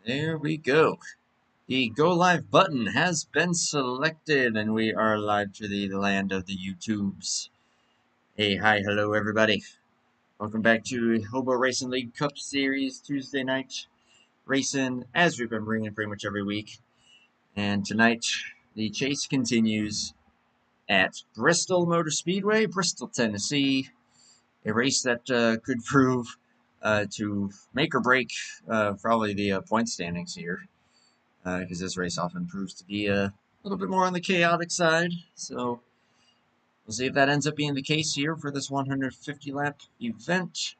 There we go. The go live button has been selected and we are live to the land of the YouTubes. Hey, hi, hello everybody. Welcome back to HOBO Racing League Cup Series Tuesday night racing as we've been bringing pretty much every week. And tonight the chase continues at Bristol Motor Speedway, Bristol, Tennessee. A race that could prove to make or break probably the point standings here. Because this race often proves to be a little bit more on the chaotic side. So we'll see if that ends up being the case here for this 150 lap event.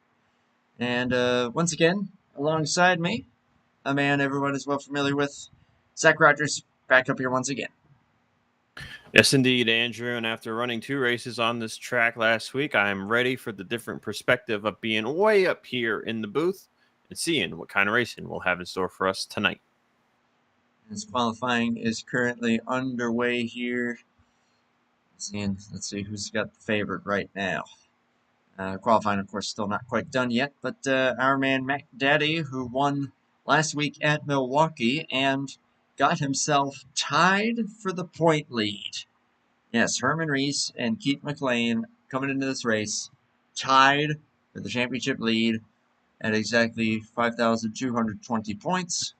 And once again, alongside me, a man everyone is well familiar with, Zach Rogers, back up here once again. Yes, indeed, Andrew. And after running 2 races on this track last week, I'm ready for the different perspective of being way up here in the booth and seeing what kind of racing we'll have in store for us tonight. As qualifying is currently underway here. Let's see who's got the favorite right now. Qualifying, of course, still not quite done yet, but our man Mac Daddy, who won last week at Milwaukee and got himself tied for the point lead. Yes, Herman Reese and Keith McLean coming into this race tied for the championship lead at exactly 5,220 points.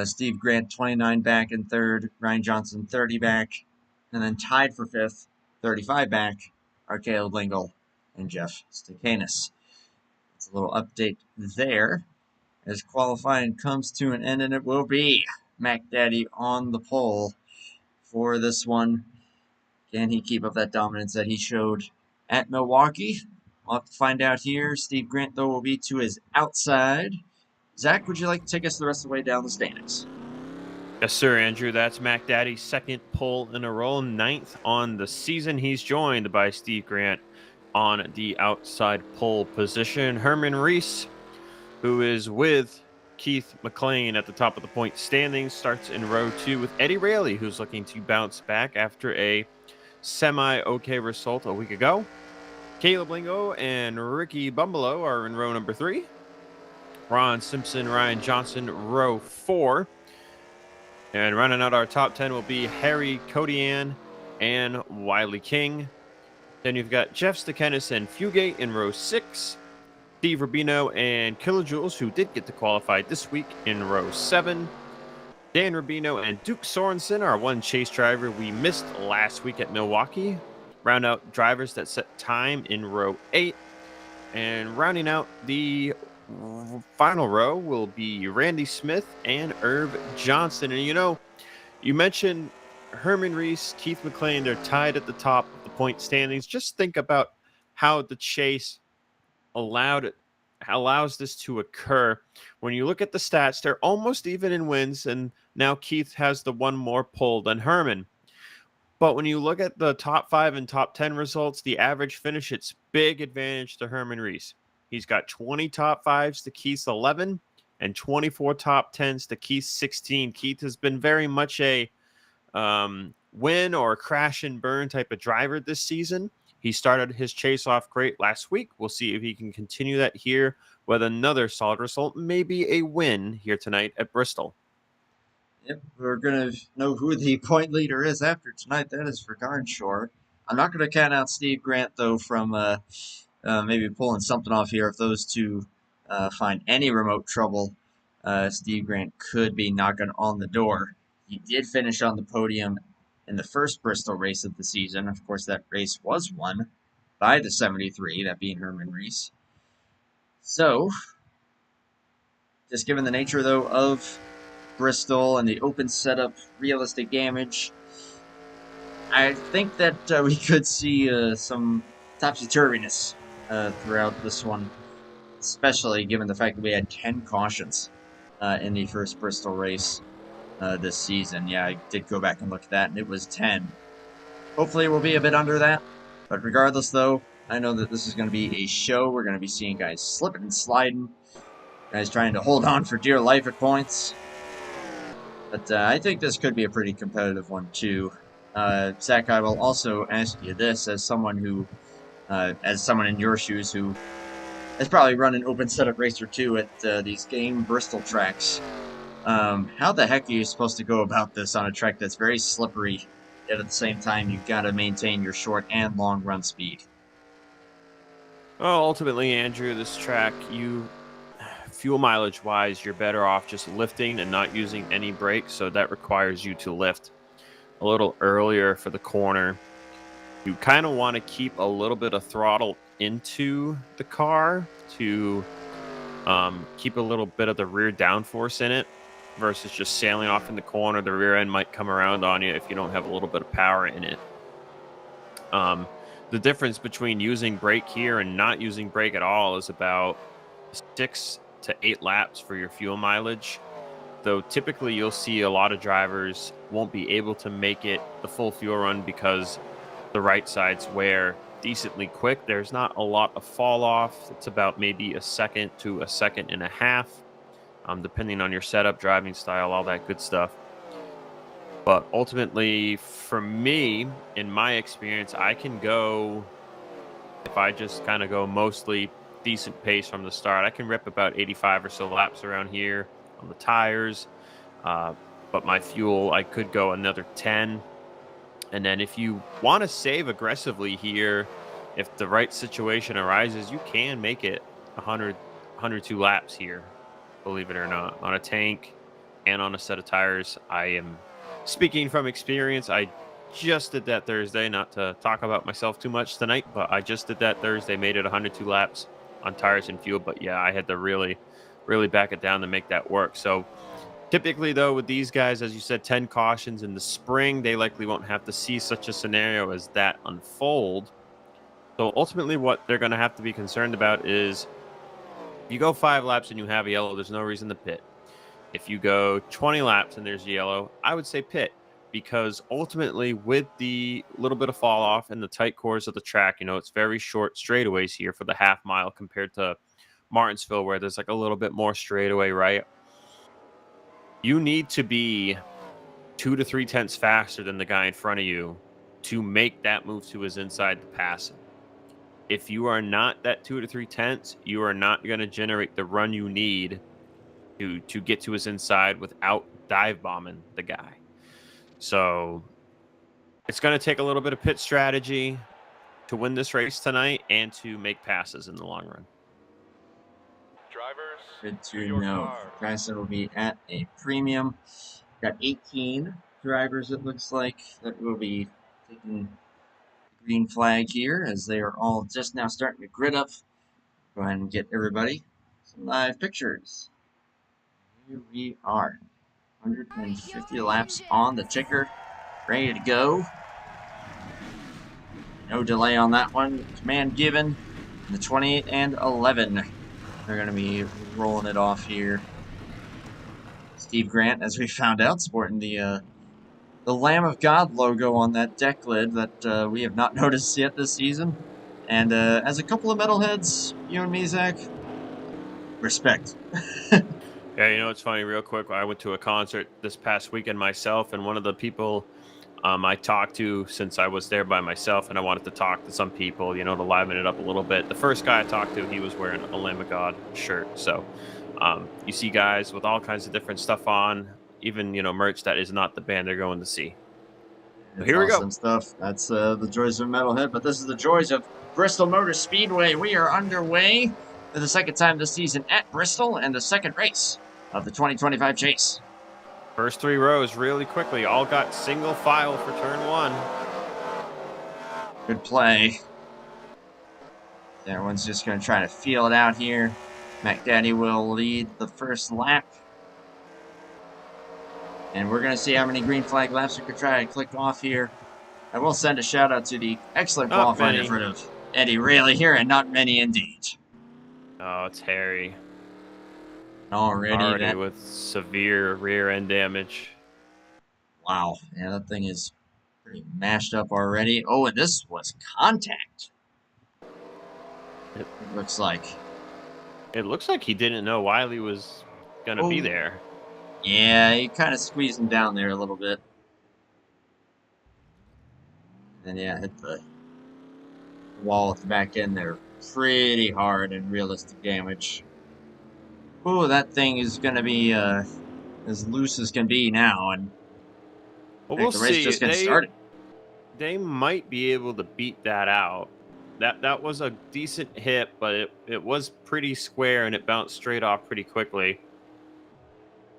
Steve Grant 29 back in third, Ryan Johnson 30 back, and then tied for fifth, 35 back, are Caleb Lingle and Jeff Stakanis. It's a little update there as qualifying comes to an end, and it will be Mac Daddy on the pole for this one. Can he keep up that dominance that he showed at Milwaukee? We'll have to find out here. Steve Grant, though, will be to his outside. Zach, would you like to take us the rest of the way down the standings? Yes, sir, Andrew. That's Mac Daddy's second pole in a row, 9th on the season. He's joined by Steve Grant on the outside pole position. Herman Reese, who is with Keith McLean at the top of the point standings, starts in row 2 with Eddie Rayleigh, who's looking to bounce back after a semi-okay result a week ago. Caleb Lingo and Ricky Bumbalo are in row number 3. Ron Simpson, Ryan Johnson, row 4. And running out our top 10 will be Harry Kodian and Wiley King. Then you've got Jeff Stakanis and Fugate in row 6. Steve Rubino and Kilojoules, who did get to qualify this week, in row 7. Dan Rubino and Duke Sorensen are one chase driver we missed last week at Milwaukee. Round out drivers that set time in row 8. And rounding out the final row will be Randy Smith and Irv Johnson. And you mentioned Herman Reese, Keith McLean, they're tied at the top of the point standings. Just think about how the chase allows this to occur. When you look at the stats, they're almost even in wins, and now Keith has the one more pole than Herman. But when you look at the top 5 and top 10 results, the average finish, it's big advantage to Herman Reese. He's got 20 top 5s to Keith's 11 and 24 top 10s to Keith's 16. Keith has been very much a win or crash and burn type of driver this season. He started his chase off great last week. We'll see if he can continue that here with another solid result, maybe a win here tonight at Bristol. Yep, we're going to know who the point leader is after tonight. That is for darn sure. I'm not going to count out Steve Grant, though, from maybe pulling something off here. If those two find any remote trouble, Steve Grant could be knocking on the door. He did finish on the podium in the first Bristol race of the season. Of course, that race was won by the 73, that being Herman Reese. So, just given the nature, though, of Bristol and the open setup, realistic damage, I think that we could see some topsy-turviness throughout this one, especially given the fact that we had 10 cautions in the first Bristol race this season. Yeah, I did go back and look at that, and it was 10. Hopefully we'll be a bit under that, but regardless, though, I know that this is going to be a show. We're going to be seeing guys slipping and sliding, guys trying to hold on for dear life at points. But I think this could be a pretty competitive one, too. Zach, I will also ask you this as someone who, as someone in your shoes who has probably run an open setup race or two at these game Bristol tracks. How the heck are you supposed to go about this on a track that's very slippery, yet at the same time you've got to maintain your short and long run speed? Well, ultimately, Andrew, this track, fuel mileage wise, you're better off just lifting and not using any brakes. So that requires you to lift a little earlier for the corner. You kind of want to keep a little bit of throttle into the car to keep a little bit of the rear downforce in it versus just sailing off in the corner. The rear end might come around on you if you don't have a little bit of power in it. The difference between using brake here and not using brake at all is about 6 to 8 laps for your fuel mileage. Though typically you'll see a lot of drivers won't be able to make it the full fuel run because the right sides wear decently quick. There's not a lot of fall off. It's about maybe a second to a second and a half, depending on your setup, driving style, all that good stuff. But ultimately, for me, in my experience, I can go, if I just kind of go mostly decent pace from the start, I can rip about 85 or so laps around here on the tires. But my fuel, I could go another 10. And then if you want to save aggressively here, if the right situation arises, you can make it 100, 102 laps here, believe it or not, on a tank and on a set of tires. I am speaking from experience. I just did that Thursday, not to talk about myself too much tonight, but I just did that Thursday, made it 102 laps on tires and fuel. But yeah, I had to really, really back it down to make that work. So typically, though, with these guys, as you said, 10 cautions in the spring, they likely won't have to see such a scenario as that unfold. So ultimately, what they're going to have to be concerned about is if you go 5 laps and you have a yellow, there's no reason to pit. If you go 20 laps and there's yellow, I would say pit, because ultimately with the little bit of fall off and the tight corners of the track, it's very short straightaways here for the half mile compared to Martinsville, where there's like a little bit more straightaway, right? You need to be 2 to 3 tenths faster than the guy in front of you to make that move to his inside to pass him. If you are not that 2 to 3 tenths, you are not going to generate the run you need to get to his inside without dive bombing the guy. So it's going to take a little bit of pit strategy to win this race tonight and to make passes in the long run. Drivers, Good to know. Bryson will be at a premium. Got 18 drivers, it looks like, that will be taking the green flag here as they are all just now starting to grid up. Go ahead and get everybody some live pictures. Here we are. 150 laps on the ticker. Ready to go. No delay on that one. Command given. The 28 and 11. They're going to be rolling it off here. Steve Grant, as we found out, sporting the Lamb of God logo on that deck lid that we have not noticed yet this season. And as a couple of metalheads, you and me, Zach, respect. Yeah, it's funny, real quick. I went to a concert this past weekend myself, and one of the people I talked to, since I was there by myself and I wanted to talk to some people, to liven it up a little bit. The first guy I talked to, he was wearing a Lamb of God shirt. So you see guys with all kinds of different stuff on, even, merch that is not the band they're going to see. So here we go. Awesome stuff. That's the joys of metalhead, but this is the joys of Bristol Motor Speedway. We are underway for the second time this season at Bristol and the second race of the 2025 chase. First 3 rows really quickly. All got single file for turn 1. Good play. Everyone's just going to try to feel it out here. McDaddy will lead the first lap. And we're going to see how many green flag laps we can try to click off here. I will send a shout out to the excellent qualifying effort of Eddie Rayleigh here, and not many indeed. Oh, it's Harry. Already with severe rear end damage. Wow. Yeah, that thing is pretty mashed up already. Oh, and this was contact. It looks like. It looks like he didn't know Wiley was going to be there. Yeah, he kind of squeezed him down there a little bit. And yeah, hit the wall at the back end there pretty hard and realistic damage. Ooh, that thing is going to be as loose as can be now, and Well, heck, we'll the race see. just getting started. They might be able to beat that out. That was a decent hit, but it was pretty square and it bounced straight off pretty quickly.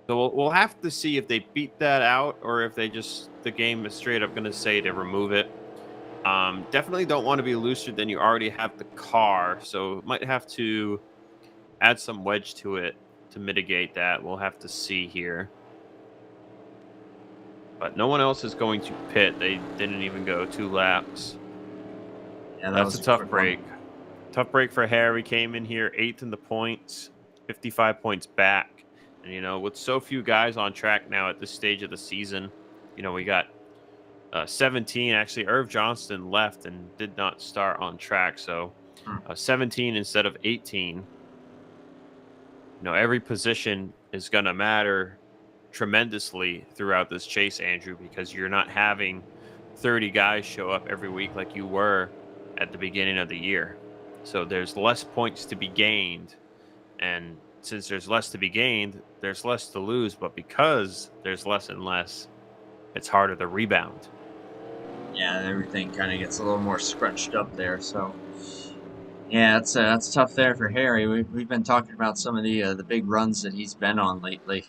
So we'll have to see if they beat that out or if the game is straight up going to say to remove it. Definitely don't want to be looser than you already have the car, so might have to add some wedge to it to mitigate that. We'll have to see here. But no one else is going to pit. They didn't even go 2 laps. Yeah, that That's was a a tough quick break. one. Tough break for Harry. Came in here 8th in the points, 55 points back. And, with so few guys on track now at this stage of the season, we got 17. Actually, Irv Johnston left and did not start on track. So 17 instead of 18. Every position is going to matter tremendously throughout this chase, Andrew, because you're not having 30 guys show up every week like you were at the beginning of the year. So there's less points to be gained. And since there's less to be gained, there's less to lose. But because there's less and less, it's harder to rebound. Yeah, everything kind of gets a little more scrunched up there. So, yeah, that's tough there for Harry. We've been talking about some of the big runs that he's been on lately.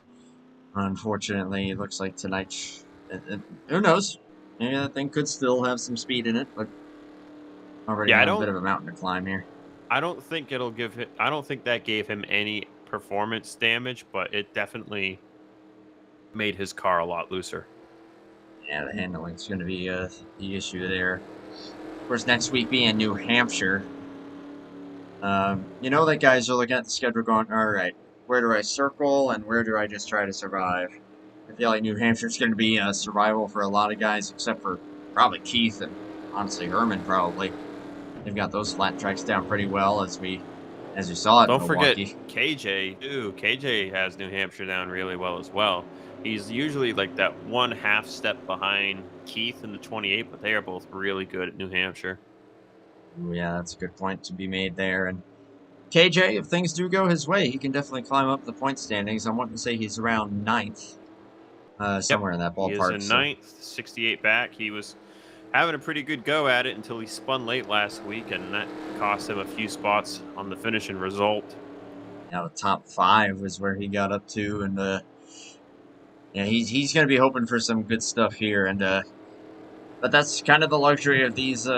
Unfortunately, it looks like tonight. Who knows? Maybe that thing could still have some speed in it, but already Yeah, have a bit of a mountain to climb here. I don't think I don't think that gave him any performance damage, but it definitely made his car a lot looser. Yeah, the handling's going to be the issue there. Of course, next week being New Hampshire. That guys are looking at the schedule going, all right, where do I circle and where do I just try to survive? I feel like New Hampshire's going to be a survival for a lot of guys, except for probably Keith and honestly Herman. Probably they've got those flat tracks down pretty well, as we saw at Don't forget Milwaukee. KJ too. KJ has New Hampshire down really well as well. He's usually like that 1/2 step behind Keith in the 28, but they are both really good at New Hampshire. Ooh, yeah, that's a good point to be made there. And KJ, if things do go his way, he can definitely climb up the point standings. I want to say he's around 9th, Yep, somewhere in that he is ballpark. in So 9th, 68 back. He was having a pretty good go at it until he spun late last week, and that cost him a few spots on the finishing result. the top 5 was where he got up to, and yeah, he's going to be hoping for some good stuff here. And but that's kind of the luxury of these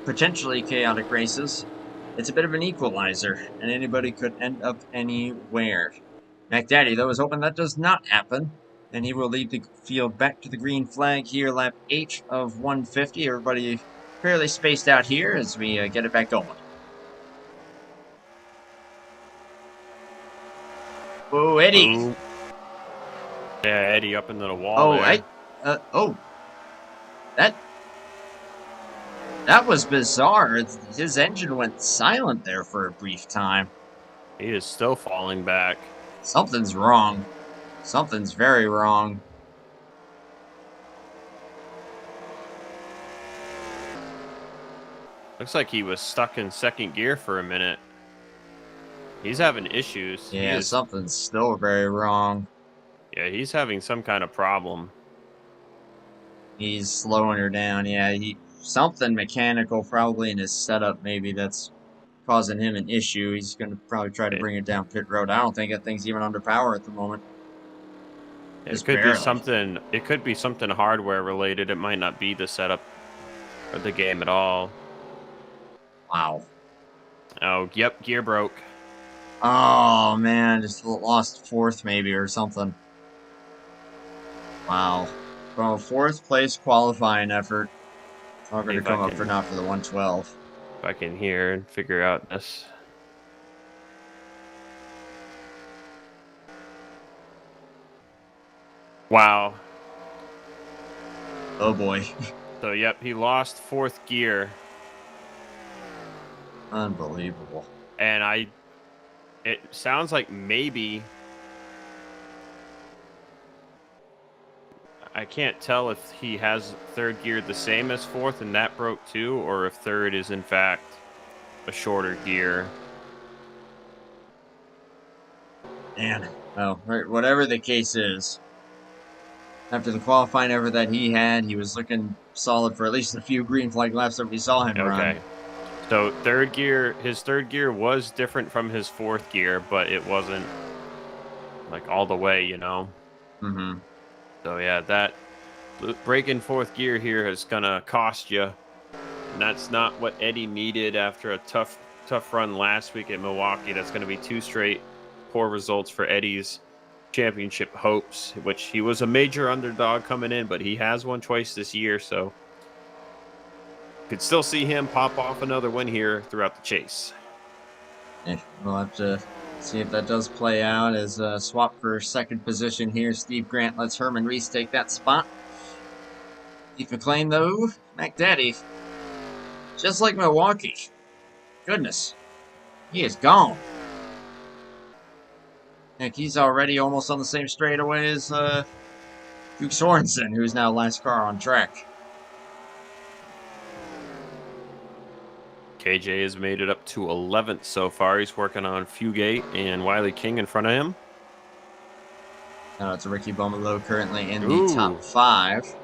potentially chaotic races. It's a bit of an equalizer, and anybody could end up anywhere. McDaddy, though, is hoping that does not happen, and he will lead the field back to the green flag here, lap 8 of 150. Everybody fairly spaced out here as we get it back going. Whoa, Eddie! Ooh. Yeah, Eddie up into the wall there. That was bizarre. His engine went silent there for a brief time. He is still falling back. Something's wrong. Something's very wrong. Looks like he was stuck in second gear for a minute. He's having issues. Yeah, something's still very wrong. Yeah, he's having some kind of problem. He's slowing her down. Yeah, something mechanical probably in his setup maybe that's causing him an issue. He's going to probably try to bring it down pit road. I don't think that thing's even under power at the moment. It could be something. It could be something hardware related. It might not be the setup or the game at all. Wow. Oh, yep, gear broke. Oh man, just lost 4th maybe or something. Wow. From a 4th place qualifying effort, we're going to come up for not for the 112. If I can hear and figure out this. Wow. Oh boy. So, yep, he lost 4th gear. Unbelievable. And it sounds like maybe, I can't tell if he has 3rd gear the same as 4th and that broke too, or if 3rd is in fact a shorter gear. Man, well, whatever the case is, after the qualifying effort that he had, he was looking solid for at least a few green flag laps that we saw him run. Okay. So his third gear was different from his fourth gear, but it wasn't like all the way, you know? Mm-hmm. So yeah, that breaking fourth gear here is gonna cost you. And that's not what Eddie needed after a tough run last week at Milwaukee. That's gonna be 2 straight poor results for Eddie's championship hopes, which he was a major underdog coming in, but he has won twice this year, so could still see him pop off another win here throughout the chase. We'll have to see if that does play out as a swap for second position here. Steve Grant lets Herman Reese take that spot. Keith McLean, though, McDaddy, just like Milwaukee. Goodness, he is gone. Heck, he's already almost on the same straightaway as Duke Sorensen, who's now last car on track. KJ has made it up to 11th so far. He's working on Fugate and Wiley King in front of him. It's Ricky Bomelo currently in the top 5.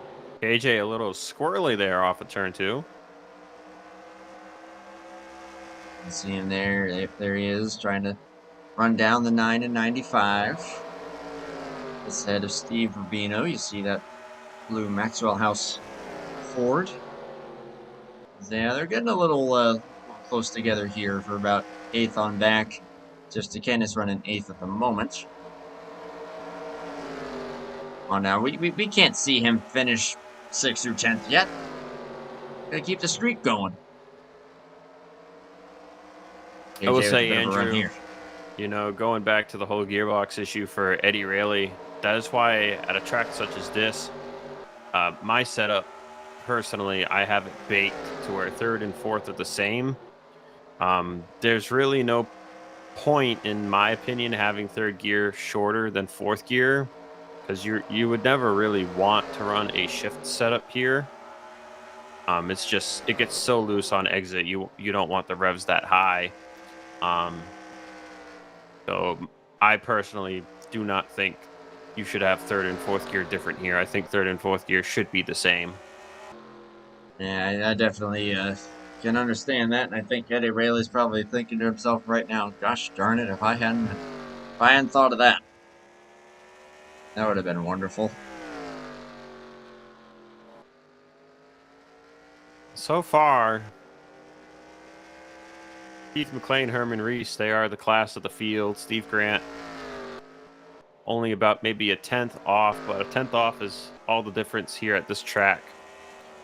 KJ a little squirrely there off of turn 2. You can see him there. There he is, trying to run down the 9 and 95. This head of Steve Rubino. You see that blue Maxwell House Ford. Yeah, they're getting a little close together here for about 8th on back. Just Ken is running 8th at the moment. Oh, now we can't see him finish 6th through 10th yet. Gotta keep the streak going. I will say, Andrew, you know, going back to the whole gearbox issue for Eddie Rayleigh, that is why at a track such as this, my setup, personally, I have it baked to where 3rd and 4th are the same. There's really no point, in my opinion, having 3rd gear shorter than 4th gear, because you would never really want to run a shift setup here. It's just, it gets so loose on exit. You don't want the revs that high. So I personally do not think you should have 3rd and 4th gear different here. I think 3rd and 4th gear should be the same. Yeah, I definitely can understand that, and I think Eddie Rayleigh's probably thinking to himself right now, "Gosh darn it! If I hadn't thought of that, that would have been wonderful." So far, Keith McLean, Herman Reese, they are the class of the field. Steve Grant, only about maybe a 10th off, but a 10th off is all the difference here at this track.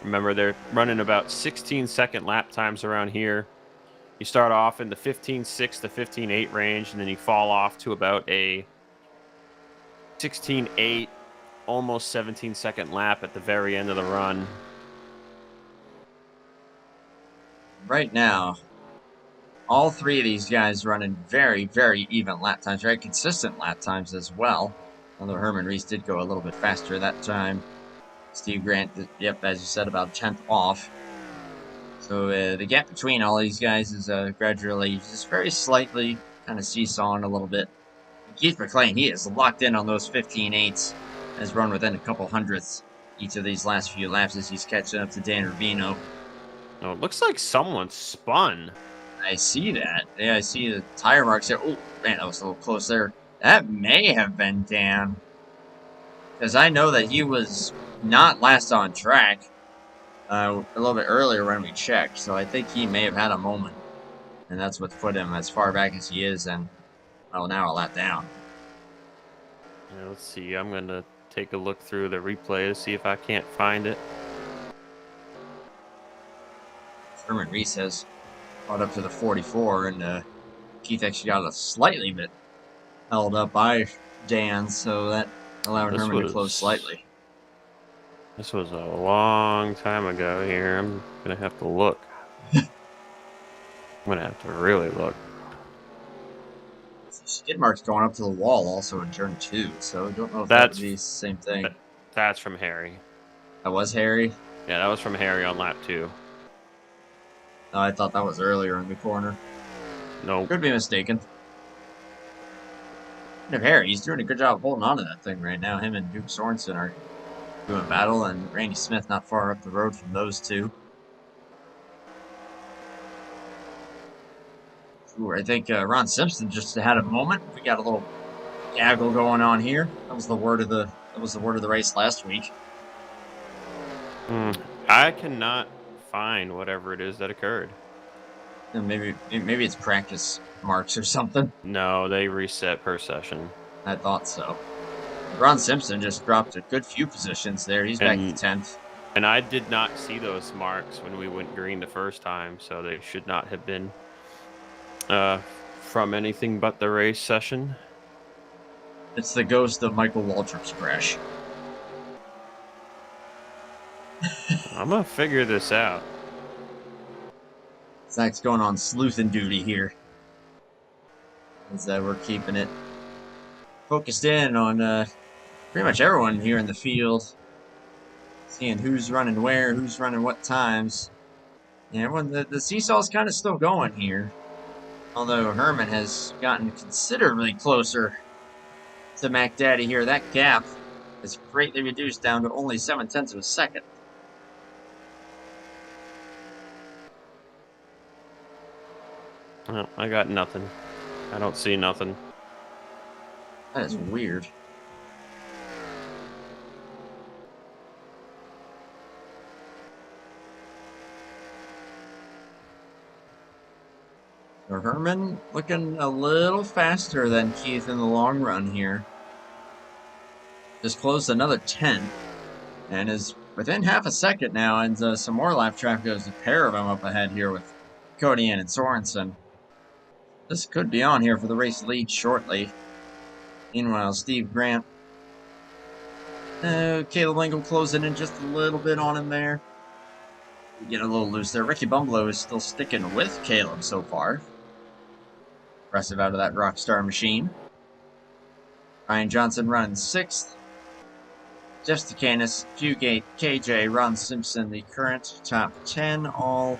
Remember, they're running about 16-second lap times around here. You start off in the 15.6 to 15.8 range, and then you fall off to about a 16.8, almost 17-second lap at the very end of the run. Right now, all 3 of these guys running very, very even lap times, very consistent lap times as well. Although Herman Reese did go a little bit faster that time. Steve Grant, yep, as you said, about 10th off. So the gap between all these guys is gradually, just very slightly, kind of seesawing a little bit. Keith McLean, he is locked in on those 15.8s, has run within a couple hundredths each of these last few laps as he's catching up to Dan Rubino. Oh, it looks like someone spun. I see that. Yeah, I see the tire marks there. Oh, man, that was a little close there. That may have been Dan. Because I know that he was not last on track a little bit earlier when we checked. So I think he may have had a moment. And that's what put him as far back as he is. And, well, now a lap down. Yeah, let's see. I'm going to take a look through the replay to see if I can't find it. Herman Reese has caught up to the 44, and Keith actually got a slightly bit held up by Dan, so that allowed Herman to close slightly. This was a long time ago here. I'm going to have to look. I'm going to have to really look. Skid marks going up to the wall also in turn 2, so I don't know if that would be the same thing. That's from Harry. That was Harry? Yeah, that was from Harry on lap 2. Oh, I thought that was earlier in the corner. No. Could be mistaken. Of Harry, he's doing a good job holding on to that thing right now. Him and Duke Sorensen are doing battle, and Randy Smith not far up the road from those two. Ooh, I think Ron Simpson just had a moment. We got a little gaggle going on here. That was the word of the race last week. I cannot find whatever it is that occurred. And maybe it's practice marks or something. No, they reset per session. I thought so. Ron Simpson just dropped a good few positions there. He's back to 10th. And I did not see those marks when we went green the first time, so they should not have been from anything but the race session. It's the ghost of Michael Waltrip's crash. I'm gonna figure this out. Zach's going on sleuthing duty here. As we're keeping it focused in on pretty much everyone here in the field. Seeing who's running where, who's running what times. And everyone, the seesaw's kind of still going here. Although Herman has gotten considerably closer to Mac Daddy here. That gap is greatly reduced down to only 0.7 of a second. Oh, I got nothing. I don't see nothing. That is weird. So Herman looking a little faster than Keith in the long run here. Just closed another 10 and is within half a second now, and some more lap traffic. There's a pair of them up ahead here with Cody and Sorensen. This could be on here for the race lead shortly. Meanwhile, Steve Grant. Caleb Lingle closing in just a little bit on him there. Getting a little loose there. Ricky Bumblow is still sticking with Caleb so far. Impressive out of that Rockstar machine. Ryan Johnson running 6th. Jeff Stakanis, Fugate, KJ, Ron Simpson, the current top 10, all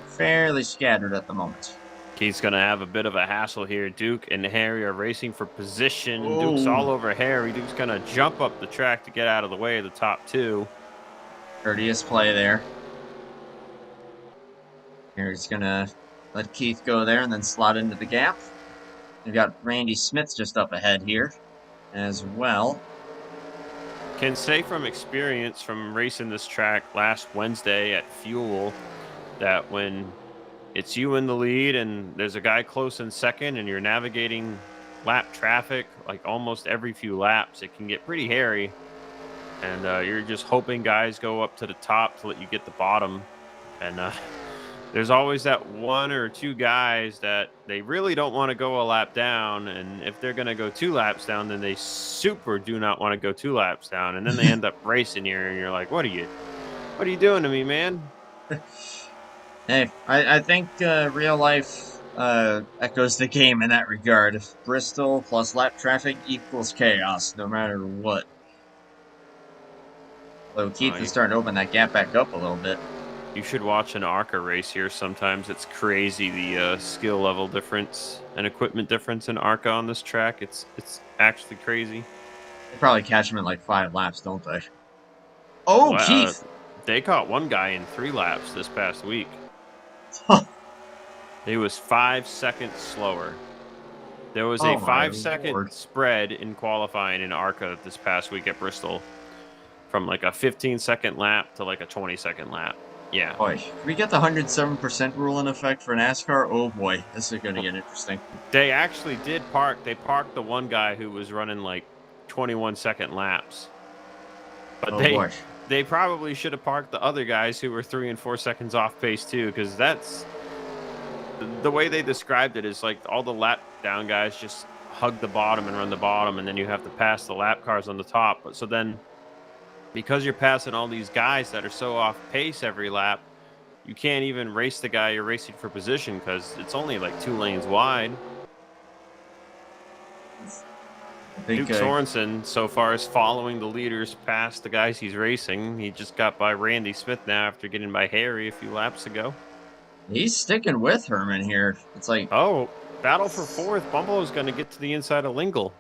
fairly scattered at the moment. Keith's going to have a bit of a hassle here. Duke and Harry are racing for position. And Duke's all over Harry. Duke's going to jump up the track to get out of the way of the top 2. Courteous play there. Harry's going to let Keith go there and then slot into the gap. We've got Randy Smith just up ahead here as well. Can say from experience from racing this track last Wednesday at Fuel that when it's you in the lead and there's a guy close in second and you're navigating lap traffic like almost every few laps, it can get pretty hairy. And you're just hoping guys go up to the top to let you get the bottom. And there's always that 1 or 2 guys that they really don't want to go a lap down. And if they're going to go 2 laps down, then they super do not want to go 2 laps down. And then they end up racing you and you're like, what are you doing to me, man? Hey, I think real life echoes the game in that regard. If Bristol plus lap traffic equals chaos, no matter what. Although Keith is starting to open that gap back up a little bit. You should watch an ARCA race here. Sometimes it's crazy, the skill level difference and equipment difference in ARCA on this track. It's actually crazy. They probably catch him in like 5 laps, don't they? Oh, well, Keith! They caught one guy in 3 laps this past week. He was 5 seconds slower. There was a 5-second spread in qualifying in ARCA this past week at Bristol. From like a 15-second lap to like a 20-second lap. Yeah. Boy, can we get the 107% rule in effect for NASCAR? Oh boy, this is going to get interesting. They actually did park. They parked the one guy who was running like 21-second laps. But they probably should have parked the other guys who were 3 and 4 seconds off pace too, because that's the way they described it is like all the lap down guys just hug the bottom and run the bottom, and then you have to pass the lap cars on the top. But so then, because you're passing all these guys that are so off pace every lap, you can't even race the guy you're racing for position because it's only like 2 lanes wide. Duke Sorensen so far is following the leaders past the guys he's racing. He just got by Randy Smith now after getting by Harry a few laps ago. He's sticking with Herman here. It's like, oh, Battle for fourth. Bumble is going to get to the inside of Lingle.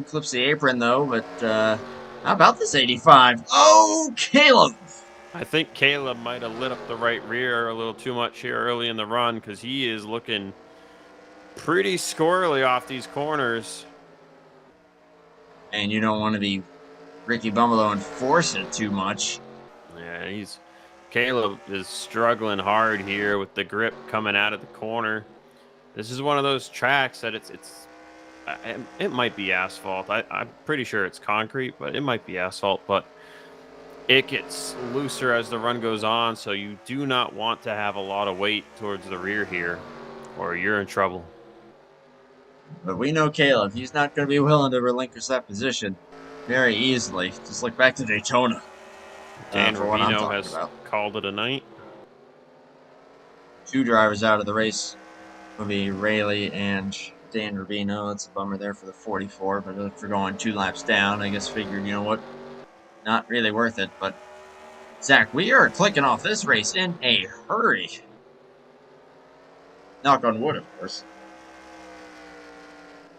Clips the apron, though, but how about this 85? Oh, Caleb! I think Caleb might have lit up the right rear a little too much here early in the run because he is looking pretty squirrely off these corners. And you don't want to be Ricky Bumbelow and force it too much. Yeah, Caleb is struggling hard here with the grip coming out of the corner. This is one of those tracks that it might be asphalt. I'm pretty sure it's concrete, but it might be asphalt. But it gets looser as the run goes on, so you do not want to have a lot of weight towards the rear here, or you're in trouble. But we know Caleb. He's not going to be willing to relinquish that position very easily. Just look back to Daytona. Dan For what I'm Rubino talking has about. called it a night. 2 drivers out of the race will be Rayleigh and Dan Rubino. That's a bummer there for the 44, but if we're going 2 laps down, I guess figured, you know what, not really worth it. But Zach, we are clicking off this race in a hurry. Knock on wood, of course.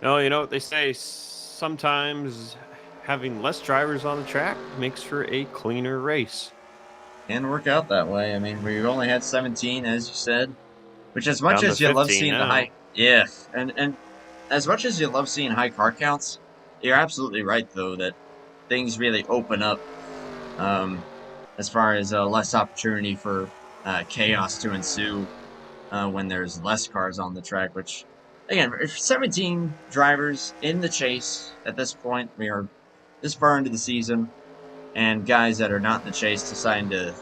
No, you know what they say, sometimes having less drivers on the track makes for a cleaner race. Can work out that way. I mean, we've only had 17, as you said, which as much as you love seeing the high, yeah, and as much as you love seeing high car counts, you're absolutely right though that things really open up as far as less opportunity for chaos to ensue when there's less cars on the track. Which, again, 17 drivers in the chase at this point. We are this far into the season, and guys that are not in the chase deciding to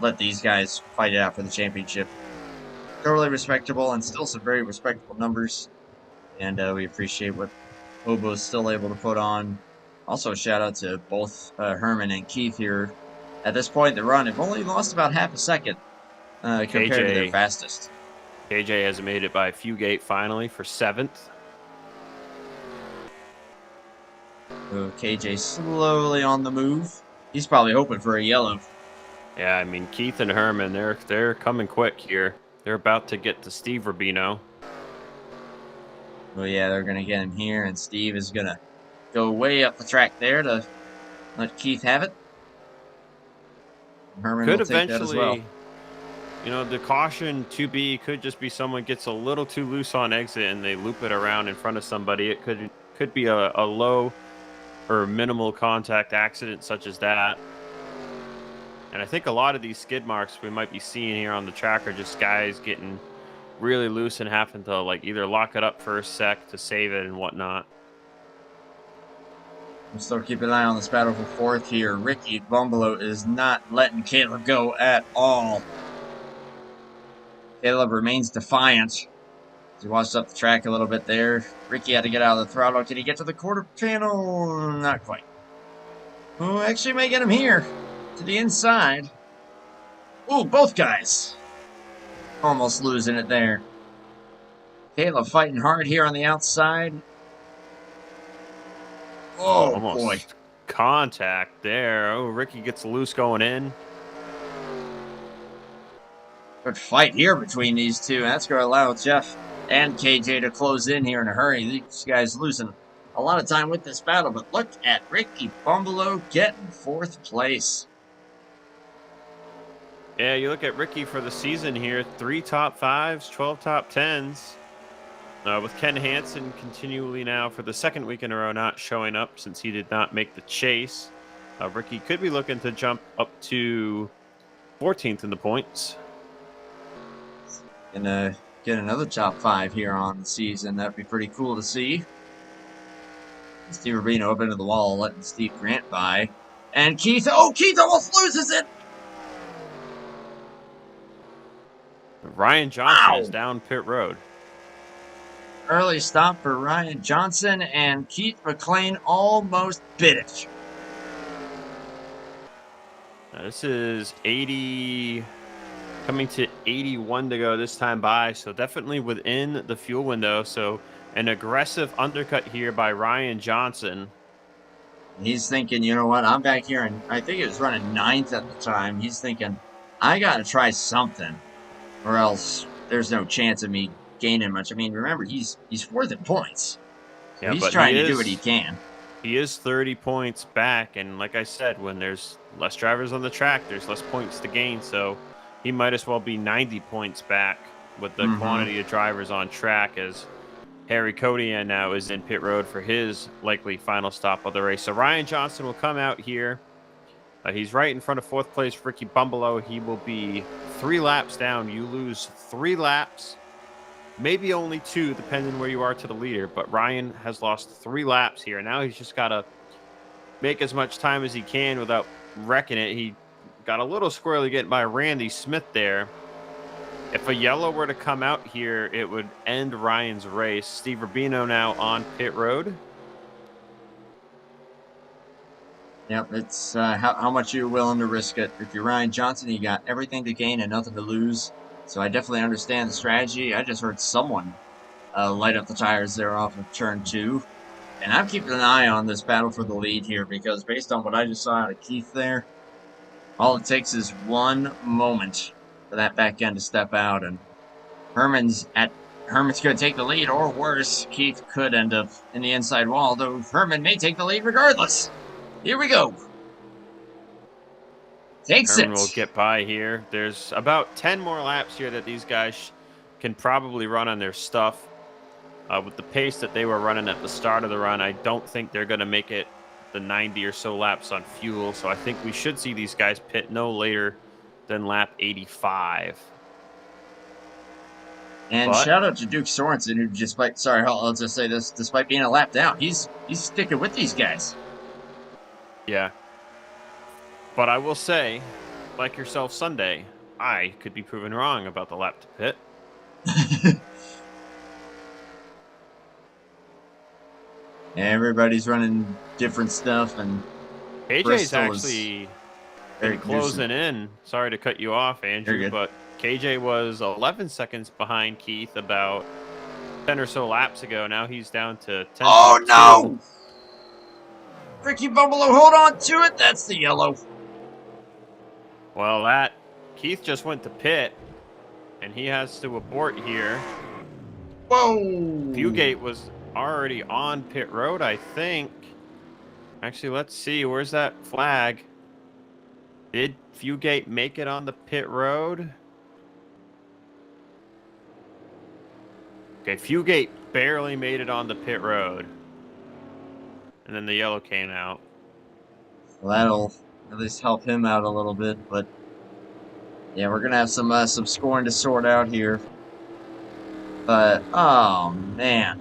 let these guys fight it out for the championship. Totally respectable, and still some very respectable numbers. And we appreciate what HOBO is still able to put on. Also, shout out to both Herman and Keith here. At this point in the run, have only lost about half a second compared to their fastest. KJ has made it by Fugate finally for 7th. So KJ slowly on the move. He's probably hoping for a yellow. Yeah, I mean, Keith and Herman, they're coming quick here. They're about to get to Steve Rubino. Well, yeah, they're going to get him here, and Steve is going to go way up the track there to let Keith have it. Herman could will take that as well. You know, the caution to be could just be someone gets a little too loose on exit and they loop it around in front of somebody. It could be a low or minimal contact accident such as that. And I think a lot of these skid marks we might be seeing here on the track are just guys getting really loose and having to like either lock it up for a sec to save it and whatnot. I'm still keeping an eye on this battle for fourth here. Ricky Bumbelow is not letting Caleb go at all. Caleb remains defiant. He washed up the track a little bit there. Ricky had to get out of the throttle. Can he get to the quarter panel? Not quite. Oh, actually may get him here. To the inside. Oh, both guys. Almost losing it there. Caleb fighting hard here on the outside. Oh, almost boy. Contact there. Oh, Ricky gets loose going in. Good fight here between these two. That's going to allow Jeff and KJ to close in here in a hurry. These guys losing a lot of time with this battle. But look at Ricky Bumbelow getting 4th place. Yeah, you look at Ricky for the season here. 3 top 5s, 12 top 10s. With Ken Hansen continually now for the 2nd week in a row not showing up since he did not make the chase. Ricky could be looking to jump up to 14th in the points. Gonna get another top 5 here on the season. That'd be pretty cool to see. Steve Rubino up into the wall, letting Steve Grant by. And Keith, Keith almost loses it! Ryan Johnson is down pit road. Early stop for Ryan Johnson, and Keith McLean almost bit it. Now this is 80, coming to 81 to go this time by, so definitely within the fuel window. So an aggressive undercut here by Ryan Johnson. He's thinking, you know what, I'm back here, and I think it was running 9th at the time. He's thinking, I got to try something, or else there's no chance of me gaining much. I mean, remember, he's fourth in points. So Yeah, he's but trying to do what he can. he is 30 points back, and like I said, when there's less drivers on the track, there's less points to gain, so he might as well be 90 points back with the quantity of drivers on track, as Harry Kodian now is in pit road for his likely final stop of the race. So Ryan Johnson will come out here. He's right in front of fourth place Ricky Bumbalo. He will be 3 laps down. You lose 3 laps, maybe only 2, depending where you are to the leader. But Ryan has lost 3 laps here. Now he's just got to make as much time as he can without wrecking it. He got a little squirrely getting by Randy Smith there. If a yellow were to come out here, it would end Ryan's race. Steve Rubino now on pit road. Yep, it's how much you're willing to risk it. If you're Ryan Johnson, you got everything to gain and nothing to lose. So I definitely understand the strategy. I just heard someone light up the tires there off of turn 2. And I'm keeping an eye on this battle for the lead here because based on what I just saw out of Keith there, all it takes is one moment for that back end to step out, and Herman's going to take the lead, or worse, Keith could end up in the inside wall, though Herman may take the lead regardless. Here we go. Takes Herman it. will get by here. There's about 10 more laps here that these guys can probably run on their stuff. With the pace that they were running at the start of the run, I don't think they're going to make it the 90 or so laps on fuel. So I think we should see these guys pit no later than lap 85. And shout out to Duke Sorensen, who despite, sorry, I'll just say this, despite being a lap down, he's sticking with these guys. Yeah. But I will say, like yourself Sunday, I could be proven wrong about the lap to pit. Everybody's running different stuff, and KJ's Bristol actually been closing in. Sorry to cut you off, Andrew, but KJ was 11 seconds behind Keith about 10 or so laps ago. Now he's down to 10. Oh, no! Ricky Bumbalo, hold on to it. That's the yellow. Well, Keith just went to pit, and he has to abort here. Whoa! Fugate was already on pit road, I think. Actually, let's see. Where's that flag? Did Fugate make it on the pit road? Okay, Fugate barely made it on the pit road. And then the yellow came out. Well, that'll at least help him out a little bit, but yeah, we're gonna have some scoring to sort out here. But oh man.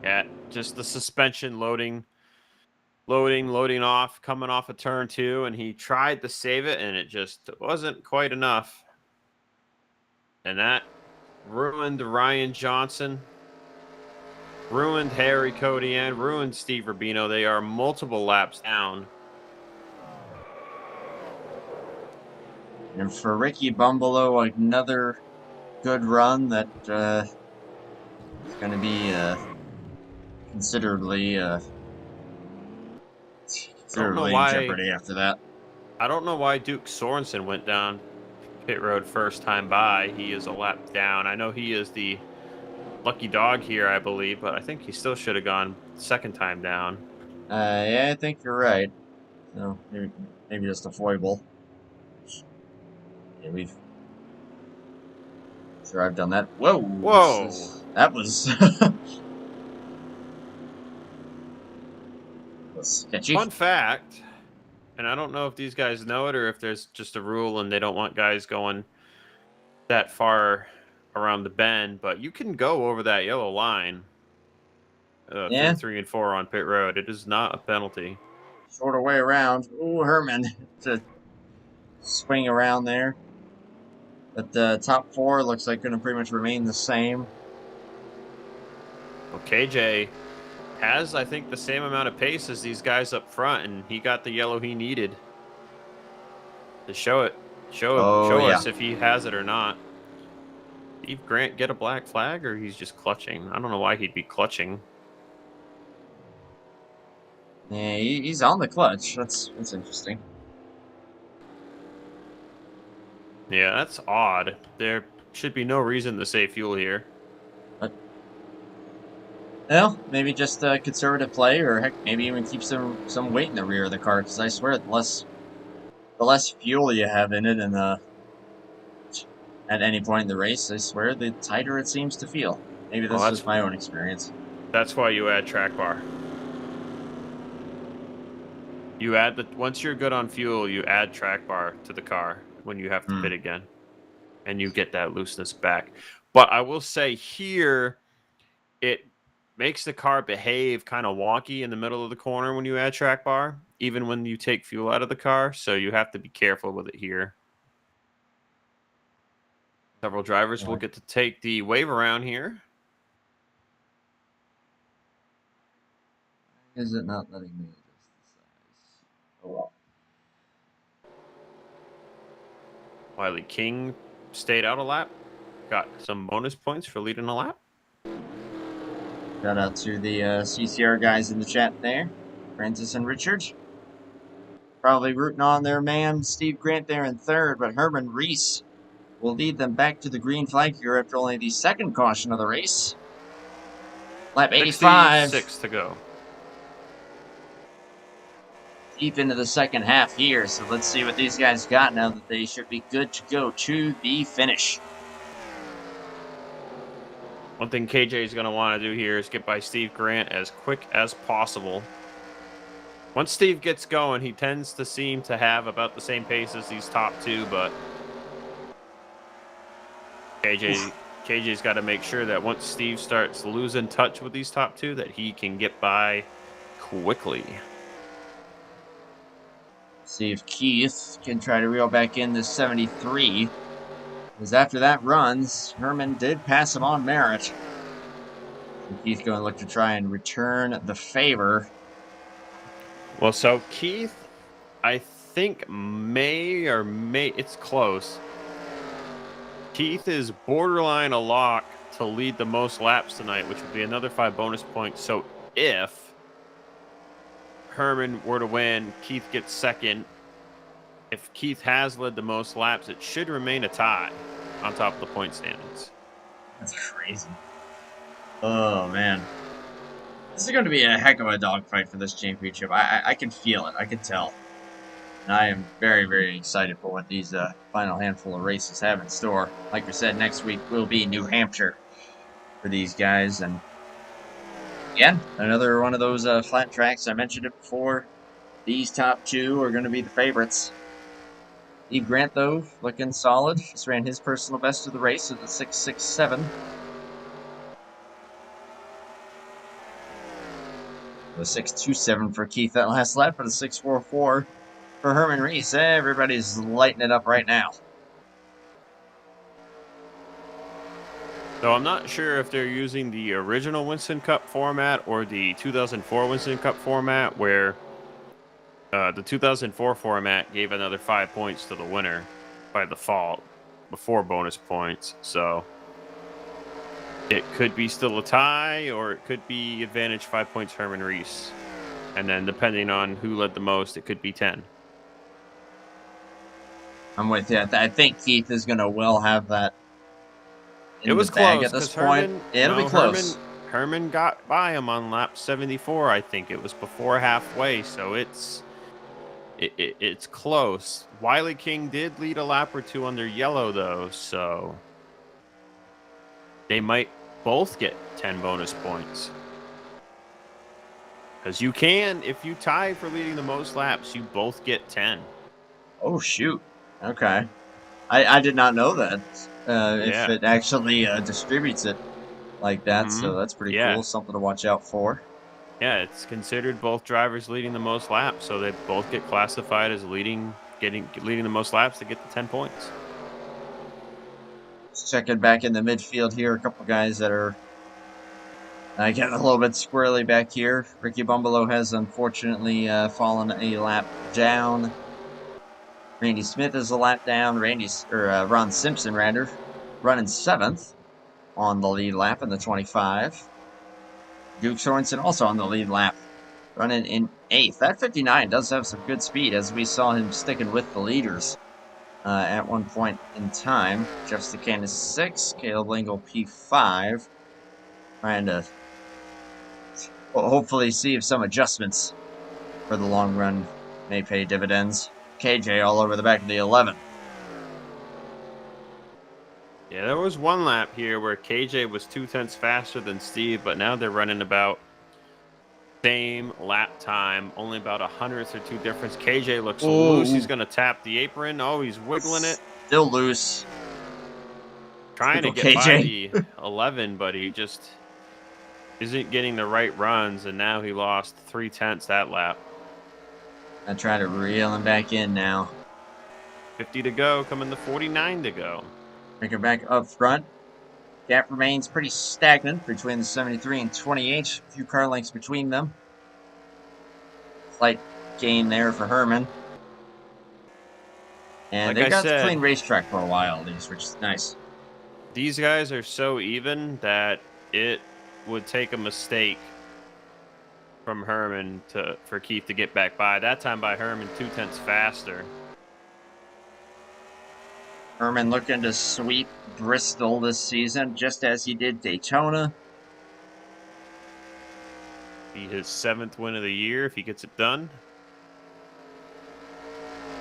Yeah, just the suspension loading off, coming off of turn 2, and he tried to save it, and it just wasn't quite enough. And that ruined Ryan Johnson, ruined Harry Kodian, ruined Steve Rubino. They are multiple laps down. And for Ricky Bumbalo, another good run that is going to be considerably in jeopardy after that. I don't know why Duke Sorensen went down pit road first time by. He is a lap down. I know he is the lucky dog here, I believe, but I think he still should have gone second time down. Yeah, I think you're right. So maybe just a foible. Yeah, sure I've done that. Whoa! That was sketchy. Fun fact, and I don't know if these guys know it or if there's just a rule and they don't want guys going that far around the bend, but you can go over that yellow line. Yeah. 3 and 4 on pit road. It is not a penalty. Shorter way around. Ooh, Herman to swing around there. But the top 4 looks like going to pretty much remain the same. Well, KJ has, I think, the same amount of pace as these guys up front, and he got the yellow he needed to show it. Show us if he has it or not. Steve Grant get a black flag, or he's just clutching? I don't know why he'd be clutching. Yeah, he's on the clutch. That's interesting. Yeah, that's odd. They're should be no reason to save fuel here. But, well, maybe just a conservative play, or heck, maybe even keep some weight in the rear of the car. Because I swear, the less fuel you have in it, and at any point in the race, I swear, the tighter it seems to feel. Maybe Well, that's just my own experience. That's why you add track bar. You add once you're good on fuel, you add track bar to the car when you have to pit again, and you get that looseness back. But I will say here, it makes the car behave kind of wonky in the middle of the corner when you add track bar, even when you take fuel out of the car. So you have to be careful with it here. Several drivers will get to take the wave around here. Is it not letting me adjust the size? Oh well. Wiley King stayed out a lap. Got some bonus points for leading a lap. Shout out to the CCR guys in the chat there. Francis and Richard. Probably rooting on their man, Steve Grant, there in third, but Herman Reese will lead them back to the green flag here after only the second caution of the race. Lap 85. 66 to go. Deep into the second half here, so let's see what these guys got now that they should be good to go to the finish. One thing KJ is going to want to do here is get by Steve Grant as quick as possible. Once Steve gets going, he tends to seem to have about the same pace as these top two, but KJ's got to make sure that once Steve starts losing touch with these top two, that he can get by quickly. See if Keith can try to reel back in this 73. Because after that runs, Herman did pass him on merit. So Keith going to look to try and return the favor. Well, so Keith, I think it's close. Keith is borderline a lock to lead the most laps tonight, which would be another 5 bonus points. So if Herman were to win, Keith gets second. If Keith has led the most laps, it should remain a tie on top of the point standings. That's crazy. Oh, man. This is going to be a heck of a dogfight for this championship. I can feel it. I can tell. And I am very, very excited for what these final handful of races have in store. Like we said, next week will be New Hampshire for these guys. And again, another one of those flat tracks. I mentioned it before. These top two are going to be the favorites. Steve Grant, though, looking solid. Just ran his personal best of the race at the 6.67. The 6.27 for Keith that last lap, but a 6.44 for Herman Reese. Everybody's lighting it up right now. So I'm not sure if they're using the original Winston Cup format or the 2004 Winston Cup format, where the 2004 format gave another 5 points to the winner by default before bonus points. So it could be still a tie, or it could be advantage 5 points Herman Reese. And then depending on who led the most, it could be 10. I'm with you. I think Keith is going to well have that in it was the bag close at this point. It'll be close. Herman got by him on lap 74, I think. It was before halfway, so it's close. Wiley King did lead a lap or two under yellow, though, so they might both get 10 bonus points. Because you can, if you tie for leading the most laps, you both get 10. Oh, shoot. Okay. I did not know that. If it actually distributes it like that, so that's pretty cool. Something to watch out for. Yeah, it's considered both drivers leading the most laps, so they both get classified as leading the most laps to get the 10 points. Just checking back in the midfield here, a couple guys that are getting a little bit squirrely back here. Ricky Bumbalo has unfortunately fallen a lap down. Randy Smith is a lap down. Ron Simpson, rather, running 7th on the lead lap in the 25. Duke Sorensen also on the lead lap, running in 8th. That 59 does have some good speed, as we saw him sticking with the leaders at one point in time. Jeff Stacan is 6, Caleb Lingle P5. Trying to hopefully see if some adjustments for the long run may pay dividends. KJ all over the back of the 11. Yeah, there was one lap here where KJ was 2/10 faster than Steve, but now they're running about same lap time, only about 100th or 2 difference. KJ looks loose. He's going to tap the apron. Oh, he's wiggling it. Still loose. Trying to Typical get by KJ. the 11, but he just isn't getting the right runs, and now he lost 3/10 that lap. I try to reel him back in now. 50 to go, coming to 49 to go. Bring her back up front. Gap remains pretty stagnant between the 73 and 28. A few car lengths between them. Slight gain there for Herman. And Like they got said, the clean racetrack for a while, at least, which is nice. These guys are so even that it would take a mistake from Herman for Keith to get back by. That time by Herman, 2/10 faster. Herman looking to sweep Bristol this season, just as he did Daytona. Be his 7th win of the year if he gets it done.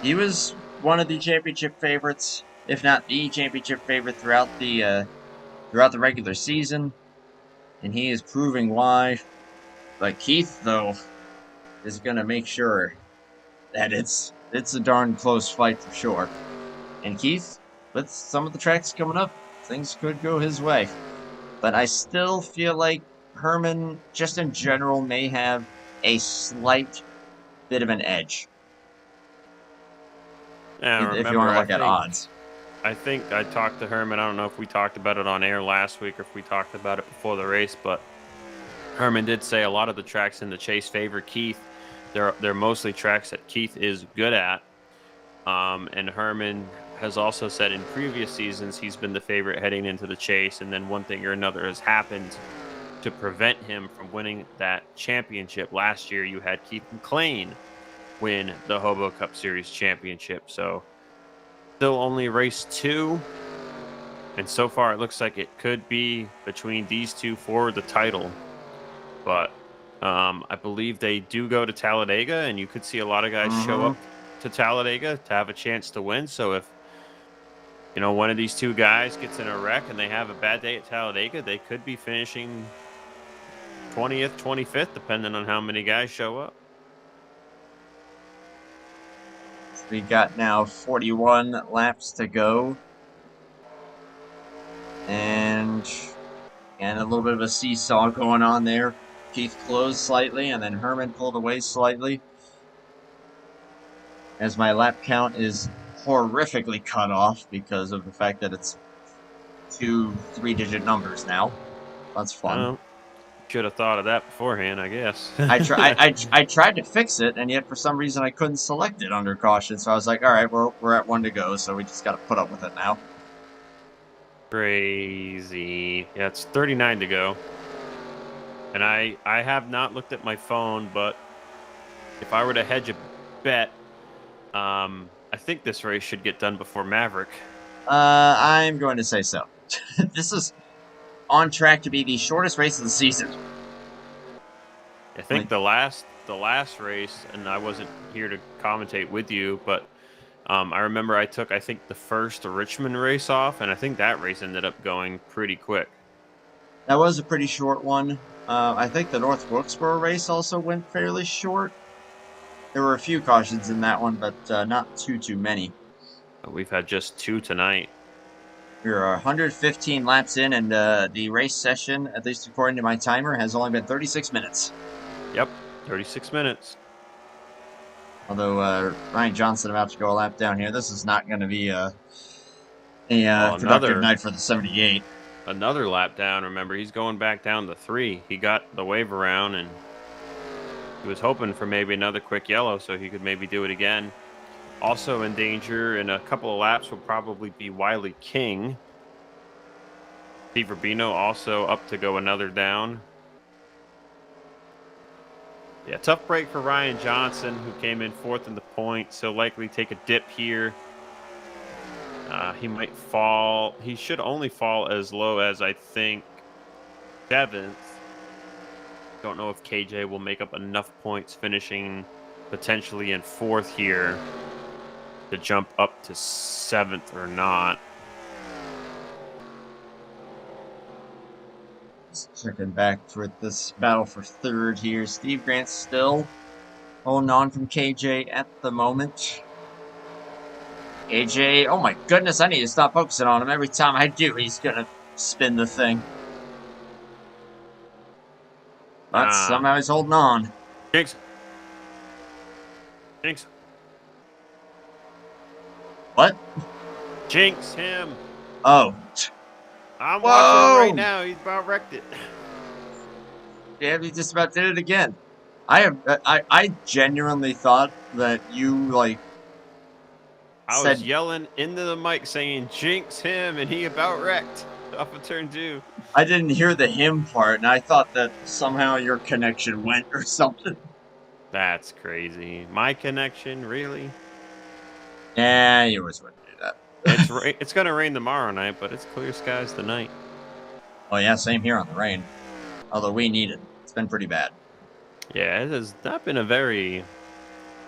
He was one of the championship favorites, if not the championship favorite throughout the regular season, and he is proving why. But Keith, though, is going to make sure that it's a darn close fight for sure. And Keith, with some of the tracks coming up, things could go his way. But I still feel like Herman, just in general, may have a slight bit of an edge. Yeah, if you want to look at odds. I think I talked to Herman. I don't know if we talked about it on air last week or if we talked about it before the race, but Herman did say a lot of the tracks in the chase favor Keith. They're mostly tracks that Keith is good at. And Herman has also said in previous seasons he's been the favorite heading into the chase, and then one thing or another has happened to prevent him from winning that championship. Last year you had Keith McLean win the HOBO Cup Series championship. So still only race 2, and so far it looks like it could be between these two for the title. But I believe they do go to Talladega, and you could see a lot of guys show up to Talladega to have a chance to win. So if one of these two guys gets in a wreck and they have a bad day at Talladega, they could be finishing 20th, 25th, depending on how many guys show up. We got now 41 laps to go. And a little bit of a seesaw going on there. Keith closed slightly, and then Herman pulled away slightly. As my lap count is horrifically cut off because of the fact that it's 2 3-digit numbers now. That's fun. Should have thought of that beforehand, I guess. I tried to fix it, and yet for some reason I couldn't select it under caution. So I was like, all right, we're at 1 to go, so we just got to put up with it now. Crazy. Yeah, it's 39 to go. And I have not looked at my phone, but if I were to hedge a bet, I think this race should get done before Maverick. I'm going to say so. This is on track to be the shortest race of the season. I think the last race, and I wasn't here to commentate with you, but I remember I took, I think, the first Richmond race off, and I think that race ended up going pretty quick. That was a pretty short one. I think the North Wilkesboro race also went fairly short. There were a few cautions in that one, but not too many. We've had just 2 tonight. We're 115 laps in, and the race session, at least according to my timer, has only been 36 minutes. Yep, 36 minutes. Although Ryan Johnson about to go a lap down here, this is not going to be a productive night for the 78. Another lap down. Remember, he's going back down to 3. He got the wave around, and he was hoping for maybe another quick yellow so he could maybe do it again. Also in danger in a couple of laps will probably be Wiley King. Steve Rubino also up to go another down. Yeah, tough break for Ryan Johnson, who came in 4th in the points. He'll likely take a dip here. He might fall. He should only fall as low as, I think, 7th. Don't know if KJ will make up enough points finishing potentially in 4th here to jump up to 7th or not. Just checking back for this battle for 3rd here. Steve Grant still holding on from KJ at the moment. KJ, oh my goodness, I need to stop focusing on him. Every time I do, he's gonna spin the thing. But somehow he's holding on. Jinx. Jinx. What? Jinx him. Oh. I'm watching right now. He's about wrecked it. Yeah, he just about did it again. I genuinely thought that you, like, I was yelling into the mic saying, jinx him, and he about wrecked off of turn 2. I didn't hear the him part, and I thought that somehow your connection went or something. That's crazy. My connection, really? Yeah, you always wouldn't do that. It's going to rain tomorrow night, but it's clear skies tonight. Oh yeah, same here on the rain. Although we need it. It's been pretty bad. Yeah, it has not been a very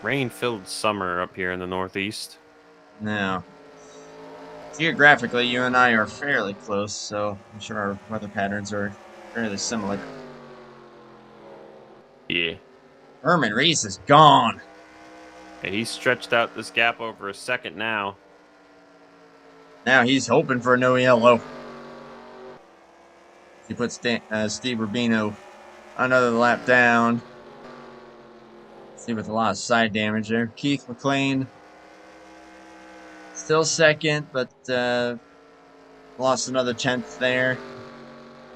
rain-filled summer up here in the Northeast. No. Geographically, you and I are fairly close, so I'm sure our weather patterns are fairly similar. Yeah. Herman Reese is gone. Hey, he's stretched out this gap over a second now. Now he's hoping for no yellow. He puts Steve Rubino another lap down. See, with a lot of side damage there. Keith McLean still second, but lost another 10th there.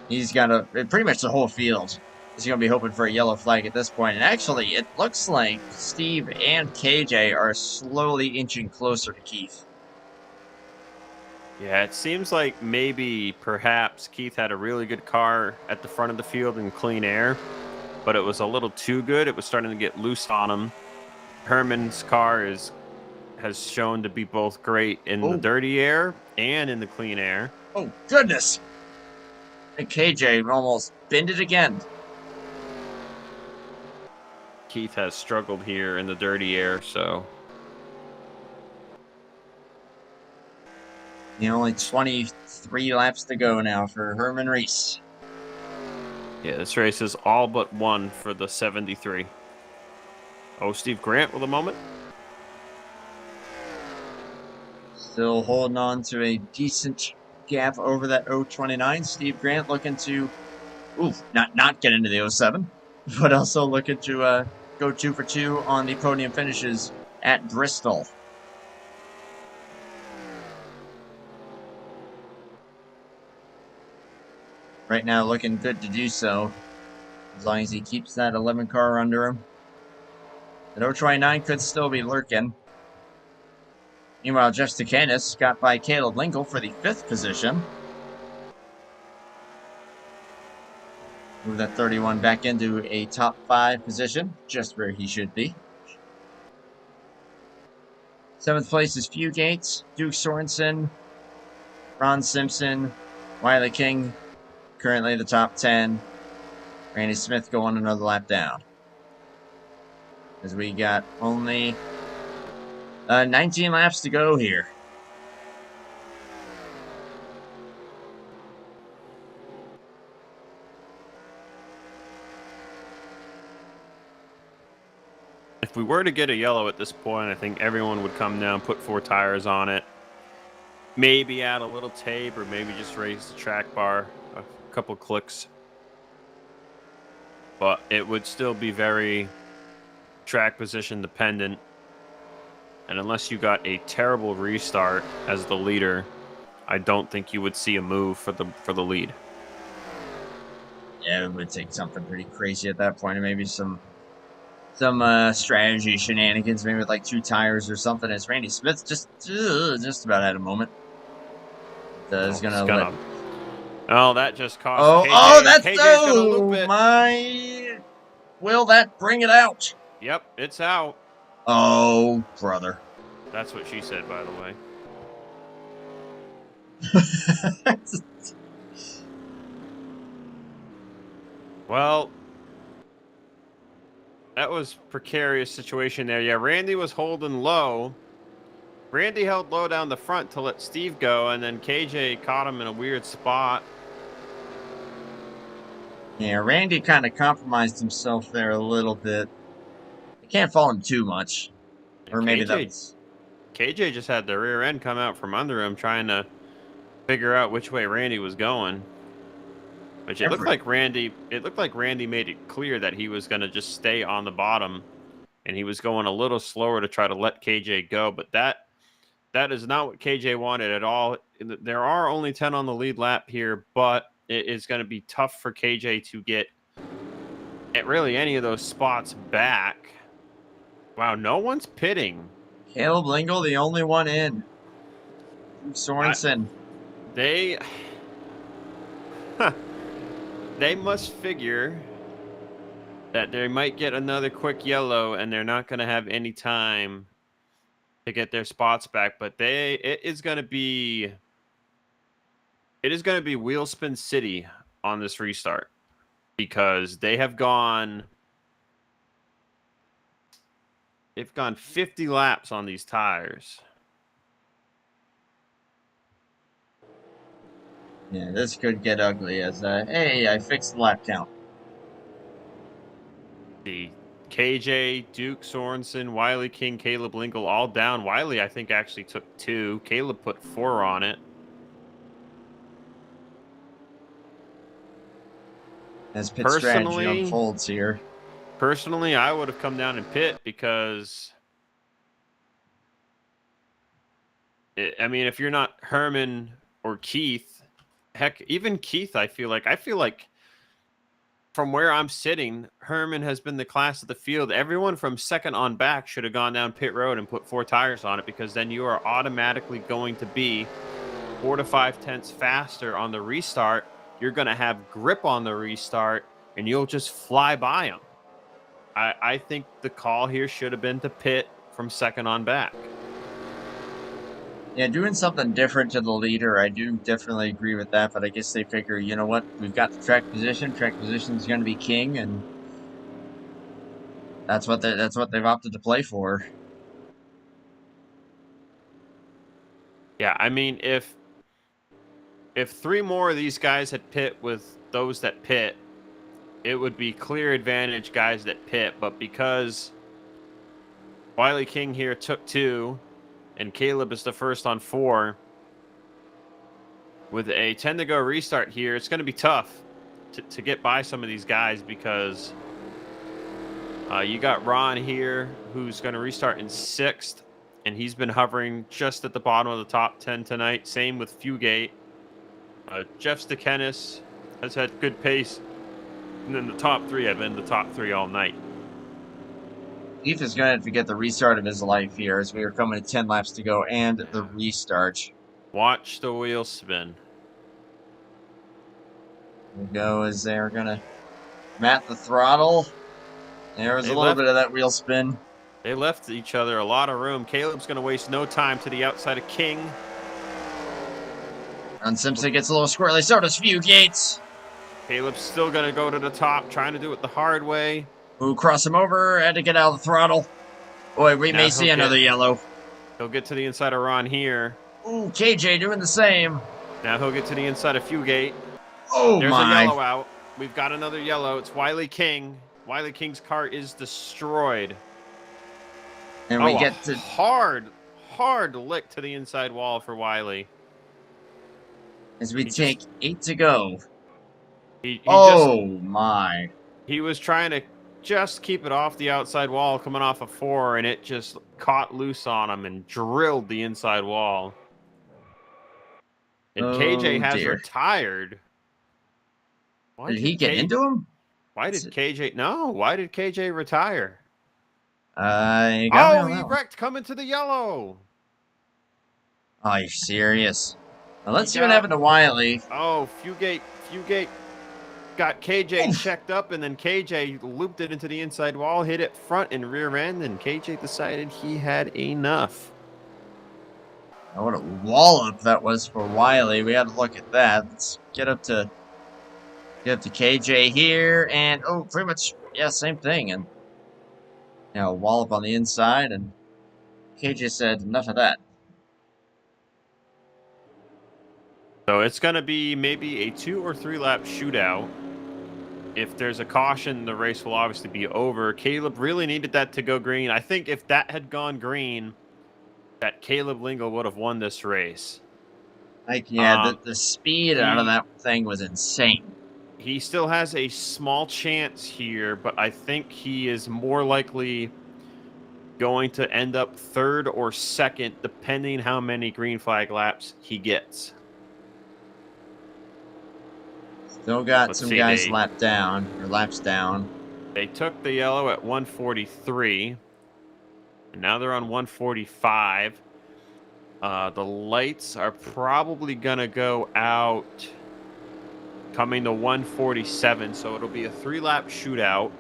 He's got pretty much the whole field is going to be hoping for a yellow flag at this point. And actually, it looks like Steve and KJ are slowly inching closer to Keith. Yeah, it seems like perhaps Keith had a really good car at the front of the field in clean air, but it was a little too good. It was starting to get loose on him. Herman's car has shown to be both great in the dirty air and in the clean air. Oh, goodness. And KJ almost binned it again. Keith has struggled here in the dirty air, so. Only 23 laps to go now for Herman Reese. Yeah, this race is all but won for the 73. Oh, Steve Grant with a moment. Still holding on to a decent gap over that 029. Steve Grant looking to, not get into the 07, but also looking to go 2 for 2 on the podium finishes at Bristol. Right now looking good to do so, as long as he keeps that 11 car under him. The 029 could still be lurking. Meanwhile, Jeff Stakanis got by Caleb Lingle for the 5th position. Move that 31 back into a top 5 position, just where he should be. 7th place is Fugate, Duke Sorensen, Ron Simpson, Wiley King, currently the top 10. Randy Smith going another lap down. As we got only 19 laps to go here. If we were to get a yellow at this point, I think everyone would come down, put 4 tires on it. Maybe add a little tape or maybe just raise the track bar a couple clicks. But it would still be very track position dependent. And unless you got a terrible restart as the leader, I don't think you would see a move for the lead. Yeah, it would take something pretty crazy at that point, and maybe some strategy shenanigans, maybe with like 2 tires or something. As Randy Smith just about had a moment. Oh, that just cost. KJ. My! Will that bring it out? Yep, it's out. Oh, brother. That's what she said, by the way. Well, that was precarious situation there. Yeah, Randy was holding low. Randy held low down the front to let Steve go, and then KJ caught him in a weird spot. Yeah, Randy kind of compromised himself there a little bit. I can't fault him too much. And Or maybe that was... KJ just had the rear end come out from under him, trying to figure out which way Randy was going. Which it looked like Randy made it clear that he was going to just stay on the bottom, and he was going a little slower to try to let KJ go. But that is not what KJ wanted at all. There are only 10 on the lead lap here, but it is going to be tough for KJ to get at really any of those spots back. Wow, no one's pitting. Caleb Lingle, the only one in. Sorensen. They must figure that they might get another quick yellow, and they're not going to have any time to get their spots back. But it is going to be wheel spin city on this restart, because they've gone 50 laps on these tires. Yeah, this could get ugly as hey, I fixed the lap count. The KJ, Duke, Sorensen, Wiley, King, Caleb Lingle all down. Wiley, I think, actually took 2. Caleb put 4 on it. As pit strategy unfolds here. Personally, I would have come down and pit, because I mean, if you're not Herman or Keith, heck, even Keith, I feel like from where I'm sitting, Herman has been the class of the field. Everyone from second on back should have gone down pit road and put 4 tires on it, because then you are automatically going to be 4 to 5 tenths faster on the restart. You're going to have grip on the restart, and you'll just fly by them. I think the call here should have been to pit from second on back. Yeah, doing something different to the leader, I do definitely agree with that, but I guess they figure, you know what, we've got the track position. Track position is going to be king, and that's what they've opted to play for. Yeah, I mean, if 3 more of these guys had pit with those that pit, it would be clear advantage guys that pit. But because Wiley King here took 2, and Caleb is the first on 4, with a 10 to go restart here, it's going to be tough to get by some of these guys, because you got Ron here, who's going to restart in 6th, and he's been hovering just at the bottom of the top 10 tonight. Same with Fugate. Jeff Stekenis has had good pace, and then the top 3 have been the top 3 all night. Keith is going to have to get the restart of his life here, as we are coming to 10 laps to go and the restart. Watch the wheel spin. There we go, as they're going to mat the throttle. There was a little bit of that wheel spin. They left each other a lot of room. Caleb's going to waste no time to the outside of King. And Simpson gets a little squirrely, so does Fugate. Caleb's still going to go to the top, trying to do it the hard way. Ooh, cross him over, had to get out of the throttle. Boy, we may see another yellow. He'll get to the inside of Ron here. Ooh, KJ doing the same. Now he'll get to the inside of Fugate. Oh, there's my. a yellow out. We've got another yellow. It's Wiley King. Wiley King's car is destroyed. And we get to... hard lick to the inside wall for Wiley. As we take 8 to go. My. He was trying to just keep it off the outside wall coming off of 4, and it just caught loose on him and drilled the inside wall. And KJ has retired. Did he get into him? Why did KJ retire? He wrecked coming to the yellow. Oh, you're serious? Well, let's see what happened to Wiley. Oh, Fugate got KJ checked up, and then KJ looped it into the inside wall, hit it front and rear end, and KJ decided he had enough. Oh, what a wallop that was for Wiley. We had to look at that. Let's get up to KJ here, and oh, pretty much yeah, same thing. And wallop on the inside, and KJ said enough of that. So it's going to be maybe a 2 or 3 lap shootout. If there's a caution, the race will obviously be over. Caleb really needed that to go green. I think if that had gone green, that Caleb Lingle would have won this race. Like, yeah, the speed out of that thing was insane. He still has a small chance here, but I think he is more likely going to end up 3rd or 2nd, depending how many green flag laps he gets. Still got some guys laps down. They took the yellow at 143, and now they're on 145. The lights are probably going to go out coming to 147, so it'll be a 3-lap shootout.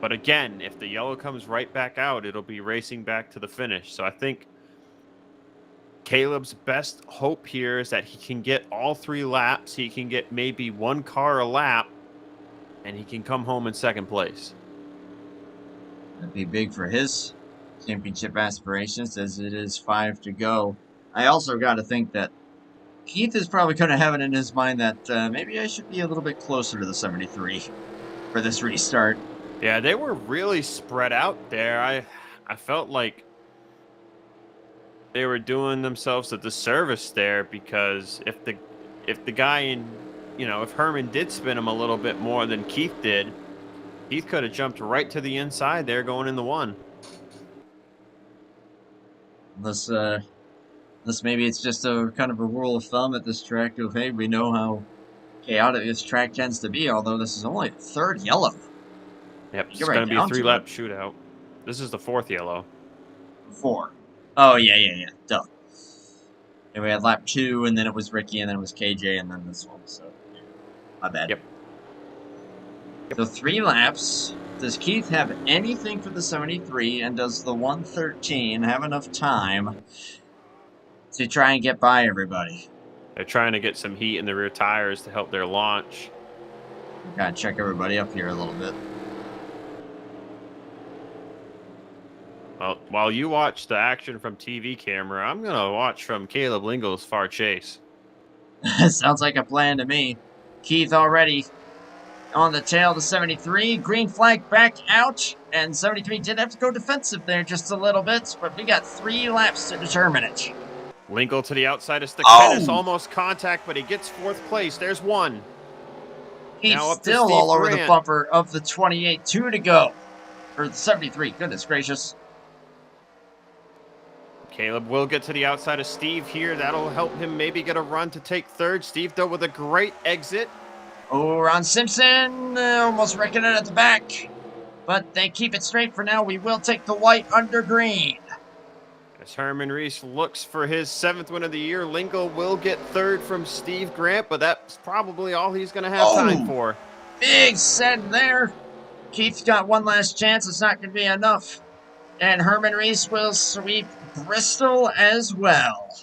But again, if the yellow comes right back out, it'll be racing back to the finish. So I think Caleb's best hope here is that he can get all 3 laps. He can get maybe 1 car a lap, and he can come home in 2nd place. That'd be big for his championship aspirations, as it is 5 to go. I also got to think that Keith is probably going to have it in his mind that maybe I should be a little bit closer to the 73 for this restart. Yeah, they were really spread out there. I felt like they were doing themselves a disservice there, because if the guy if Herman did spin him a little bit more than Keith did, Keith could have jumped right to the inside there going in the 1. Unless maybe it's just a kind of a rule of thumb at this track of, hey, we know how chaotic this track tends to be, although this is only the 3rd yellow. Yep, it's going to be a 3-lap shootout. This is the 4th yellow. 4. Oh, yeah. Duh. And we had lap 2, and then it was Ricky, and then it was KJ, and then this one, so my bad. Yep. So 3 laps. Does Keith have anything for the 73, and does the 113 have enough time to try and get by everybody? They're trying to get some heat in the rear tires to help their launch. Gotta check everybody up here a little bit. Well, while you watch the action from TV camera, I'm going to watch from Caleb Lingle's far chase. Sounds like a plan to me. Keith already on the tail to 73. Green flag back out. And 73 did have to go defensive there just a little bit. But we got 3 laps to determine it. Lingle to the outside of Stakanis. Almost contact, but he gets 4th place. There's 1. He's still all over the bumper of the 28. 2 to go. Or the 73. Goodness gracious. Caleb will get to the outside of Steve here. That'll help him maybe get a run to take 3rd. Steve, though, with a great exit. Oh, Ron Simpson almost wrecking it at the back. But they keep it straight for now. We will take the white under green. As Herman Reese looks for his 7th win of the year, Lingle will get 3rd from Steve Grant, but that's probably all he's going to have time for. Big send there. Keith's got one last chance. It's not going to be enough. And Herman Reese will sweep Bristol as well.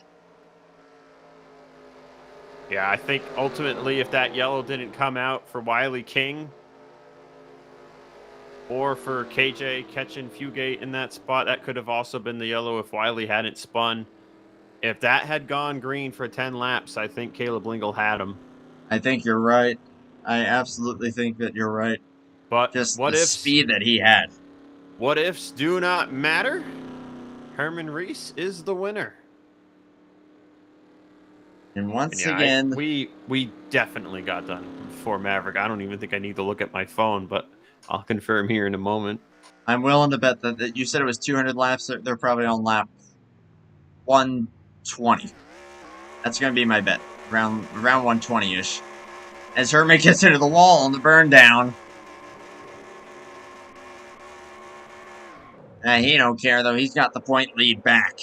Yeah, I think ultimately if that yellow didn't come out for Wiley King or for KJ catching Fugate in that spot, that could have also been the yellow if Wiley hadn't spun. If that had gone green for 10 laps, I think Caleb Lingle had him. I think you're right. I absolutely think that you're right. But just what the speed that he had. What ifs do not matter. Herman Reese is the winner. And once again, we definitely got done before Maverick. I don't even think I need to look at my phone, but I'll confirm here in a moment. I'm willing to bet that you said it was 200 laps. They're probably on lap 120. That's going to be my bet. Around 120-ish. As Herman gets into the wall on the burn down. He don't care, though. He's got the point lead back.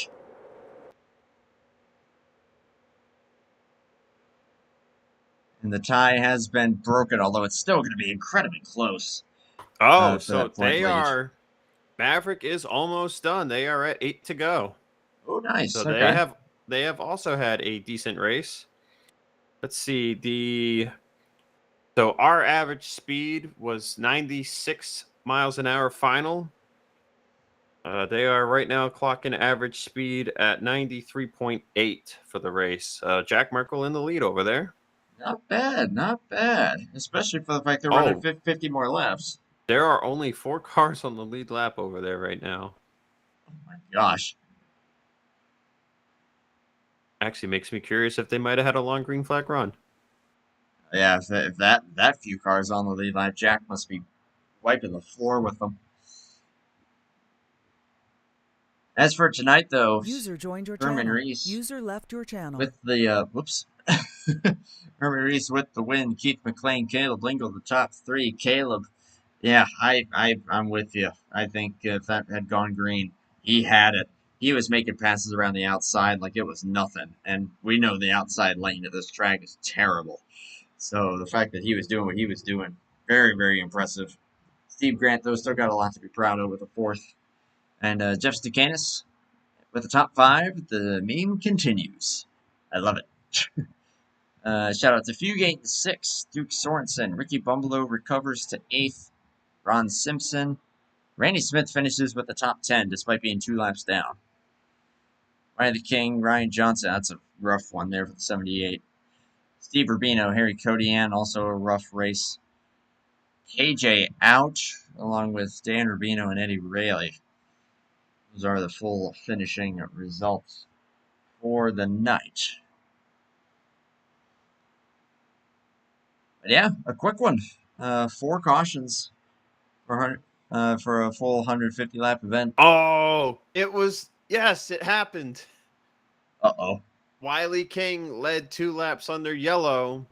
And the tie has been broken, although it's still going to be incredibly close. Oh, so they are... Maverick is almost done. They are at 8 to go. Oh, nice. So Okay. they have also had a decent race. Let's see. So our average speed was 96 miles an hour final. They are right now clocking average speed at 93.8 for the race. Jack Merkel in the lead over there. Not bad, not bad. Especially for the fact they're running Oh, 50 more laps. there are only 4 cars on the lead lap over there right now. Oh my gosh. Actually makes me curious if they might have had a long green flag run. Yeah, if that few cars on the lead lap, Jack must be wiping the floor with them. As for tonight, though, User joined your Herman channel. Reese User left your channel. with the whoops. Herman Reese with the win. Keith McLean, Caleb Lingle, the top three. Caleb, yeah, I'm with you. I think if that had gone green, he had it. He was making passes around the outside like it was nothing, and we know the outside lane of this track is terrible. So the fact that he was doing what he was doing, very, very impressive. Steve Grant, though, still got a lot to be proud of with a fourth. And Jeff Stukanis with the top five. The meme continues. I love it. Shout out to Fugate in sixth. Duke Sorensen. Ricky Bumbleau recovers to eighth. Ron Simpson. Randy Smith finishes with the top 10 despite being 2 laps down. Ryan the King. Ryan Johnson. That's a rough one there for the 78. Steve Rubino. Harry Kodian. Also a rough race. KJ out along with Dan Rubino and Eddie Rayleigh. Those are the full finishing results for the night. But yeah, a quick one. 4 cautions for a full 150 lap event. Oh, yes, it happened. Uh-oh. Wiley King led 2 laps under yellow.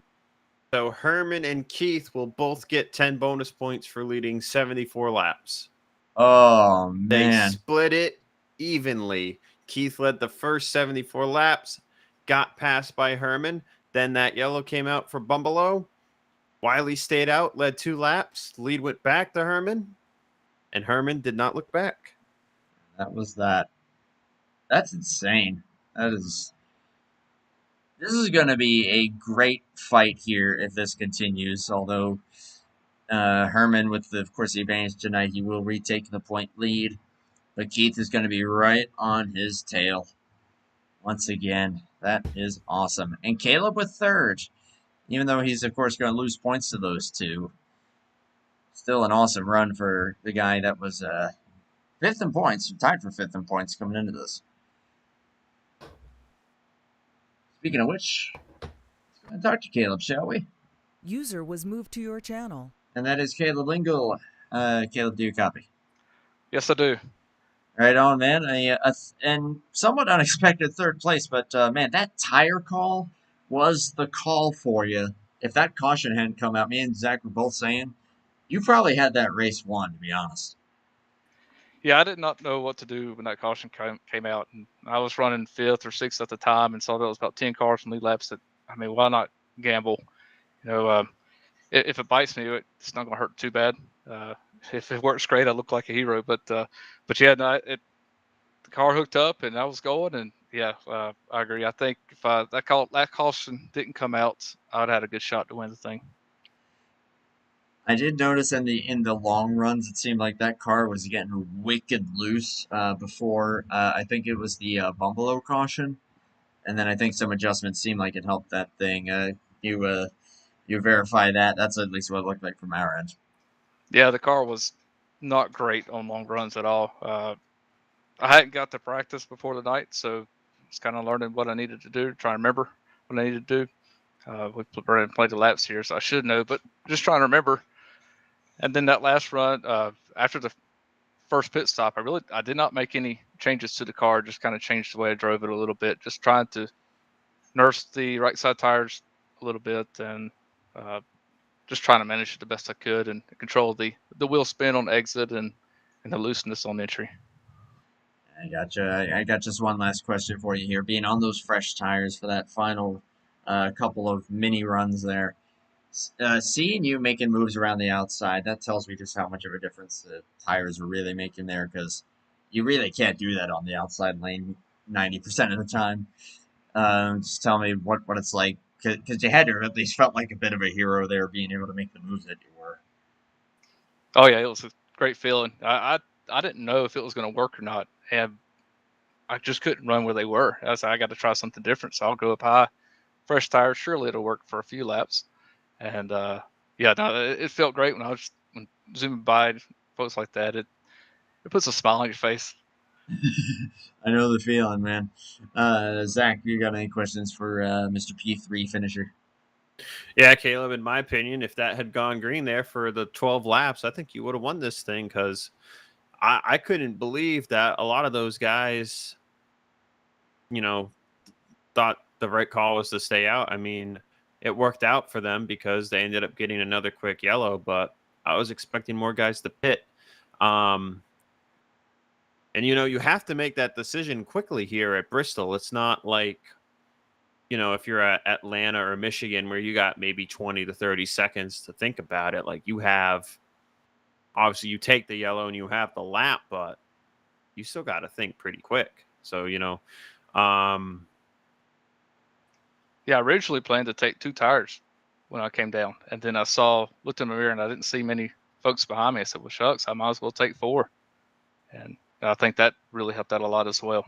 So Herman and Keith will both get 10 bonus points for leading 74 laps. Oh, They man. split it evenly. Keith led the first 74 laps, got passed by Herman. Then that yellow came out for Bumbleau. Wiley stayed out, led 2 laps. Lead went back to Herman, and Herman did not look back. That was that. That's insane. This is going to be a great fight here if this continues, although Herman, with, of course, the advantage tonight, he will retake the point lead. But Keith is going to be right on his tail. Once again, that is awesome. And Caleb with third, even though he's, of course, going to lose points to those two. Still an awesome run for the guy that was fifth in points, tied for fifth in points coming into this. Speaking of which, let's go and talk to Caleb, shall we? User was moved to your channel. And that is Caleb Lingle. Caleb, do you copy? Yes, I do. Right on, man. And somewhat unexpected third place, but man, that tire call was the call for you. If that caution hadn't come out, me and Zach were both saying, you probably had that race won, to be honest. Yeah, I did not know what to do when that caution came out. And I was running 5th or 6th at the time and saw there was about 10 cars from lead laps. Why not gamble? If it bites me, it's not going to hurt too bad. If it works great, I look like a hero. But yeah, no, the car hooked up and I was going. And yeah, I agree. I think if that caution didn't come out, I would have had a good shot to win the thing. I did notice in the long runs, it seemed like that car was getting wicked loose before. I think it was the Bumbleau caution, and then I think some adjustments seemed like it helped that thing. You verify that? That's at least what it looked like from our end. Yeah, the car was not great on long runs at all. I hadn't got to practice before the night, so it's kind of learning what I needed to do, trying to remember what I needed to do. We played the laps here, so I should know, but just trying to remember. And then that last run, after the first pit stop, I did not make any changes to the car, just kind of changed the way I drove it a little bit, just trying to nurse the right side tires a little bit and just trying to manage it the best I could and control the wheel spin on exit and the looseness on entry. I gotcha. I got just one last question for you here. Being on those fresh tires for that final couple of mini runs there, seeing you making moves around the outside, that tells me just how much of a difference the tires were really making there, because you really can't do that on the outside lane. 90% of the time. Just tell me what it's like, because you had to at least felt like a bit of a hero there, being able to make the moves that you were. Oh yeah, it was a great feeling. I didn't know if it was going to work or not, and I just couldn't run where they were. I said I got to try something different, so I'll go up high, fresh tires. Surely it'll work for a few laps, and yeah, no, it felt great when zooming by folks like that. It puts a smile on your face. I know the feeling, man. Zach, you got any questions for Mr. P3 finisher? Yeah, Caleb, in my opinion, if that had gone green there for the 12 laps, I think you would have won this thing, because I couldn't believe that a lot of those guys, thought the right call was to stay out. I mean, it worked out for them because they ended up getting another quick yellow, but I was expecting more guys to pit. And, you have to make that decision quickly here at Bristol. It's not like, if you're at Atlanta or Michigan where you got maybe 20 to 30 seconds to think about it. Like, obviously you take the yellow and you have the lap, but you still got to think pretty quick. So, yeah, I originally planned to take 2 tires when I came down, and then I looked in the mirror and I didn't see many folks behind me. I said, well, shucks, I might as well take 4. And I think that really helped out a lot as well.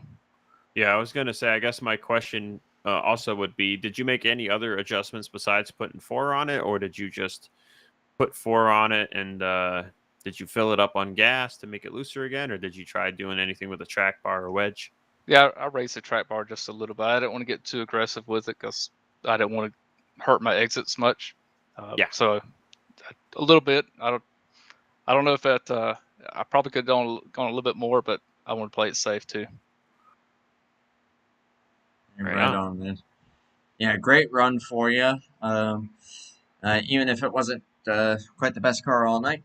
Yeah, I was going to say, I guess my question also would be, did you make any other adjustments besides putting 4 on it, or did you just put 4 on it and did you fill it up on gas to make it looser again, or did you try doing anything with a track bar or wedge? Yeah, I raised the track bar just a little bit. I didn't want to get too aggressive with it because I didn't want to hurt my exits much. Yeah. So a little bit. I don't know if that. I probably could have gone a little bit more, but I want to play it safe too. Right on, man. Yeah, great run for you. Even if it wasn't quite the best car all night,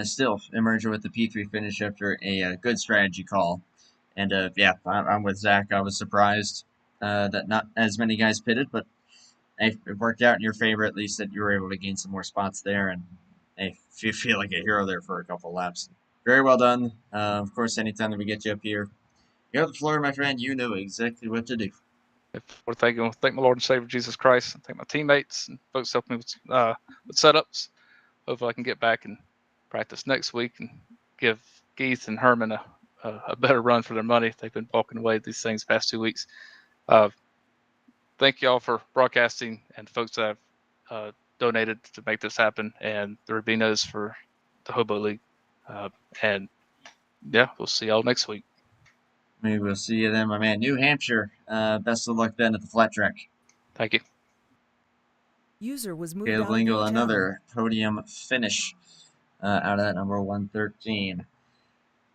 still emerging with the P3 finish after a good strategy call. And yeah, I'm with Zach. I was surprised that not as many guys pitted, but hey, it worked out in your favor, at least, that you were able to gain some more spots there. And hey, you feel like a hero there for a couple laps. Very well done. Of course, anytime that we get you up here, you have the floor, my friend. You know exactly what to do. I want to thank my Lord and Savior Jesus Christ, and thank my teammates and folks helping me with setups. Hopefully, I can get back and practice next week and give Keith and Herman a better run for their money. They've been walking away these things past 2 weeks. Thank y'all for broadcasting and folks that have donated to make this happen, and the Rubinos for the HOBO League. And yeah, we'll see y'all next week. Maybe we'll see you then, my man. New Hampshire. Best of luck then at the flat track. Thank you. User was moved Caleb out of Lingle, your another podium finish out of that number 113.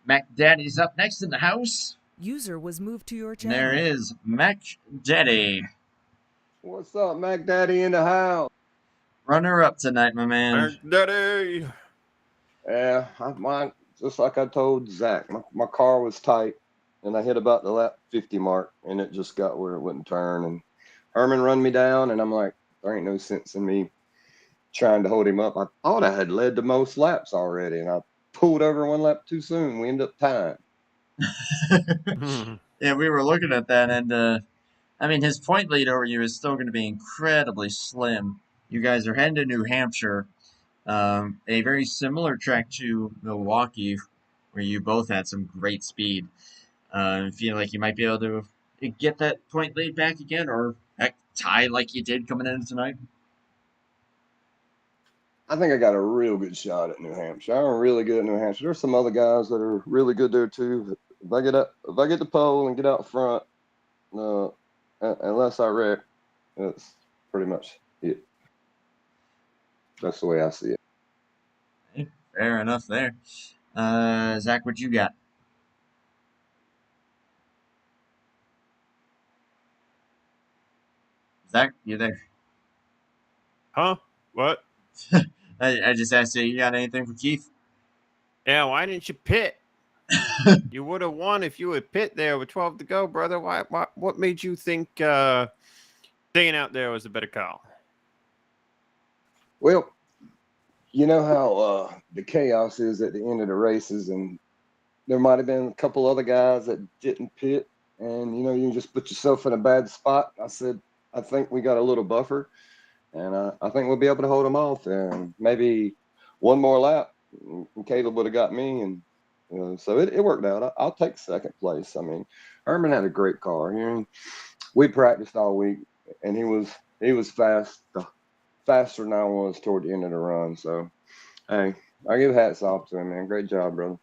Mac Daddy's up next in the house. User was moved to your And channel. there is Mac Daddy. What's up, Mac Daddy in the house? Runner up tonight, my man. Daddy. Yeah, mine, just like I told Zach, my car was tight, and I hit about the lap 50 mark, and it just got where it wouldn't turn. And Herman run me down, and I'm like, there ain't no sense in me trying to hold him up. I thought I had led the most laps already, and I pulled over 1 lap too soon. We ended up tying. Yeah, we were looking at that, and I mean, his point lead over you is still going to be incredibly slim. You guys are heading to New Hampshire, a very similar track to Milwaukee, where you both had some great speed. Feel like you might be able to get that point lead back again, or heck, tie like you did coming in tonight? I think I got a real good shot at New Hampshire. I'm really good at New Hampshire. There's some other guys that are really good there too. If I get the pole and get out front, unless I wreck, that's pretty much it. That's the way I see it. Hey, fair enough there. Zach, what you got? Zach, you there? Huh? What? I just asked you got anything for Keith? Yeah, why didn't you pit? You would have won if you had pit there with 12 to go, brother. What made you think staying out there was a better call? Well, you know how the chaos is at the end of the races, and there might have been a couple other guys that didn't pit, and you just put yourself in a bad spot. I said, I think we got a little buffer, and I think we'll be able to hold them off. And maybe one more lap, and Caleb would have got me, and so it worked out. I'll take second place. I mean, Herman had a great car. We practiced all week, and he was faster than I was toward the end of the run. So, hey, I give hats off to him, man. Great job, brother.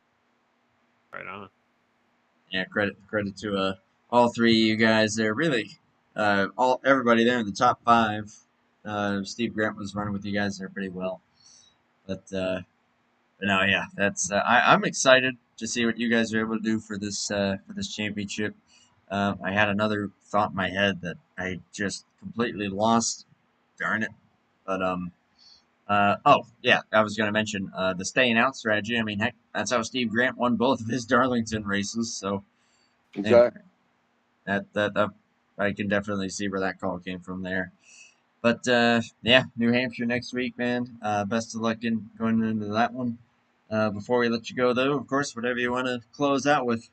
Right on. Yeah, credit to all three of you guys there. Really, everybody there in the top five. Steve Grant was running with you guys there pretty well, but no, yeah, that's I'm excited to see what you guys are able to do for this championship. I had another thought in my head that I just completely lost. Darn it! But oh yeah, I was going to mention the staying out strategy. I mean, heck, that's how Steve Grant won both of his Darlington races. So Exactly. that I can definitely see where that call came from there. But yeah, New Hampshire next week, man. Best of luck in going into that one. Before we let you go, though, of course, whatever you want to close out with.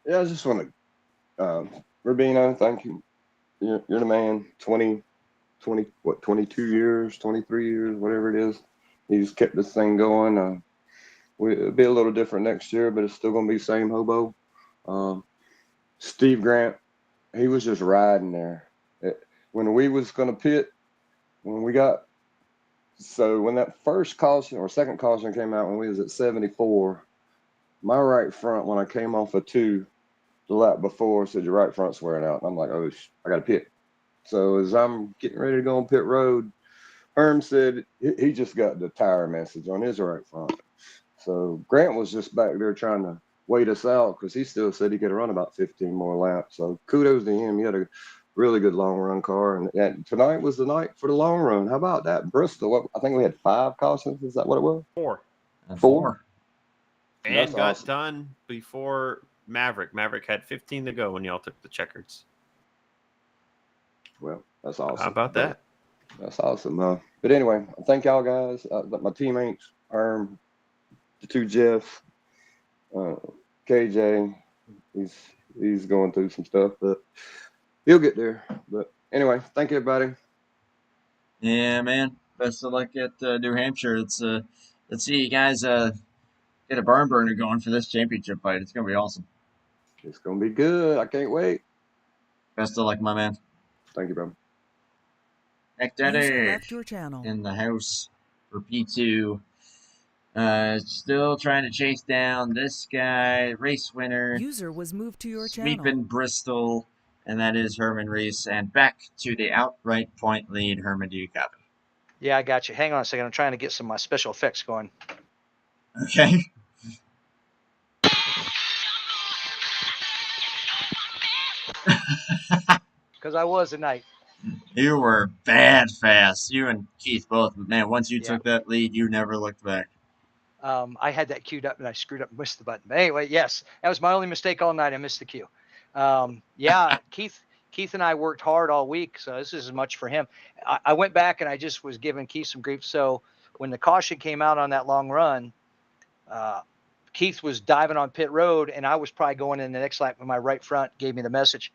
Yeah, I just want to, Rubino, thank you. You're the man. 20, 22 years, 23 years, whatever it is. He's kept this thing going. It'll be a little different next year, but it's still going to be the same hobo. Steve Grant, he was just riding there. When we was going to pit, when that first caution or second caution came out when we was at 74, my right front, when I came off of 2 the lap before, said your right front's wearing out. And I'm like, oh, I got to pit. So as I'm getting ready to go on pit road, Herm said he just got the tire message on his right front. So Grant was just back there trying to wait us out because he still said he could run about 15 more laps. So kudos to him. He had a really good long run car. And tonight was the night for the long run. How about that? Bristol, I think we had 5 cautions. Is that what it was? 4. 4? And That's got awesome. done before Maverick. Maverick had 15 to go when y'all took the checkers. Well, that's awesome. How about that? That's awesome. But anyway, thank y'all guys. My teammates, Herm, the 2 Jeffs, KJ, he's going through some stuff, but he'll get there. But anyway, thank you, everybody. Yeah, man. Best of luck at New Hampshire. Let's see you guys get a barn burner going for this championship fight. It's gonna be awesome. It's gonna be good. I can't wait. Best of luck, my man. Thank you, bro. Mac User Daddy left your channel. in the house for P2. Still trying to chase down this guy, race winner, User was moved to your channel. sweeping Bristol, and that is Herman Reese. And back to the outright point lead. Herman, do you copy? Yeah, I got you. Hang on a second. I'm trying to get some of my special effects going. Okay. Because I was tonight. You were bad fast. You and Keith both. But man, once you Yeah. took that lead, you never looked back. I had that queued up and I screwed up and missed the button. But anyway, yes, that was my only mistake all night. I missed the queue. Yeah, Keith and I worked hard all week, so this is as much for him. I went back and I just was giving Keith some grief. So when the caution came out on that long run, Keith was diving on pit road, and I was probably going in the next lap when my right front gave me the message.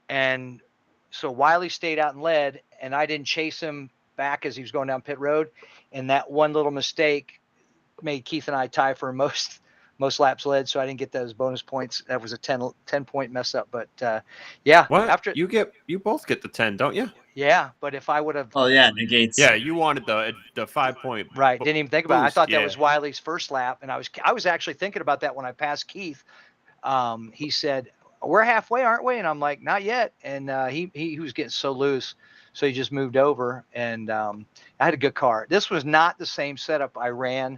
And so Wiley stayed out and led, and I didn't chase him back as he was going down pit road. And that one little mistake made Keith and I tie for most laps led, so I didn't get those bonus points. That was a 10 point mess up. But yeah, What? after You both get the 10, don't you? yeah, but if I would have Oh yeah, negates. Yeah, you wanted the 5 point. right, didn't even think about it. I boost, thought that yeah. was Wiley's first lap, and I was actually thinking about that when I passed Keith. He said, "We're halfway, aren't we?" And I'm like, "Not yet." And he was getting so loose, so he just moved over, and I had a good car. This was not the same setup I ran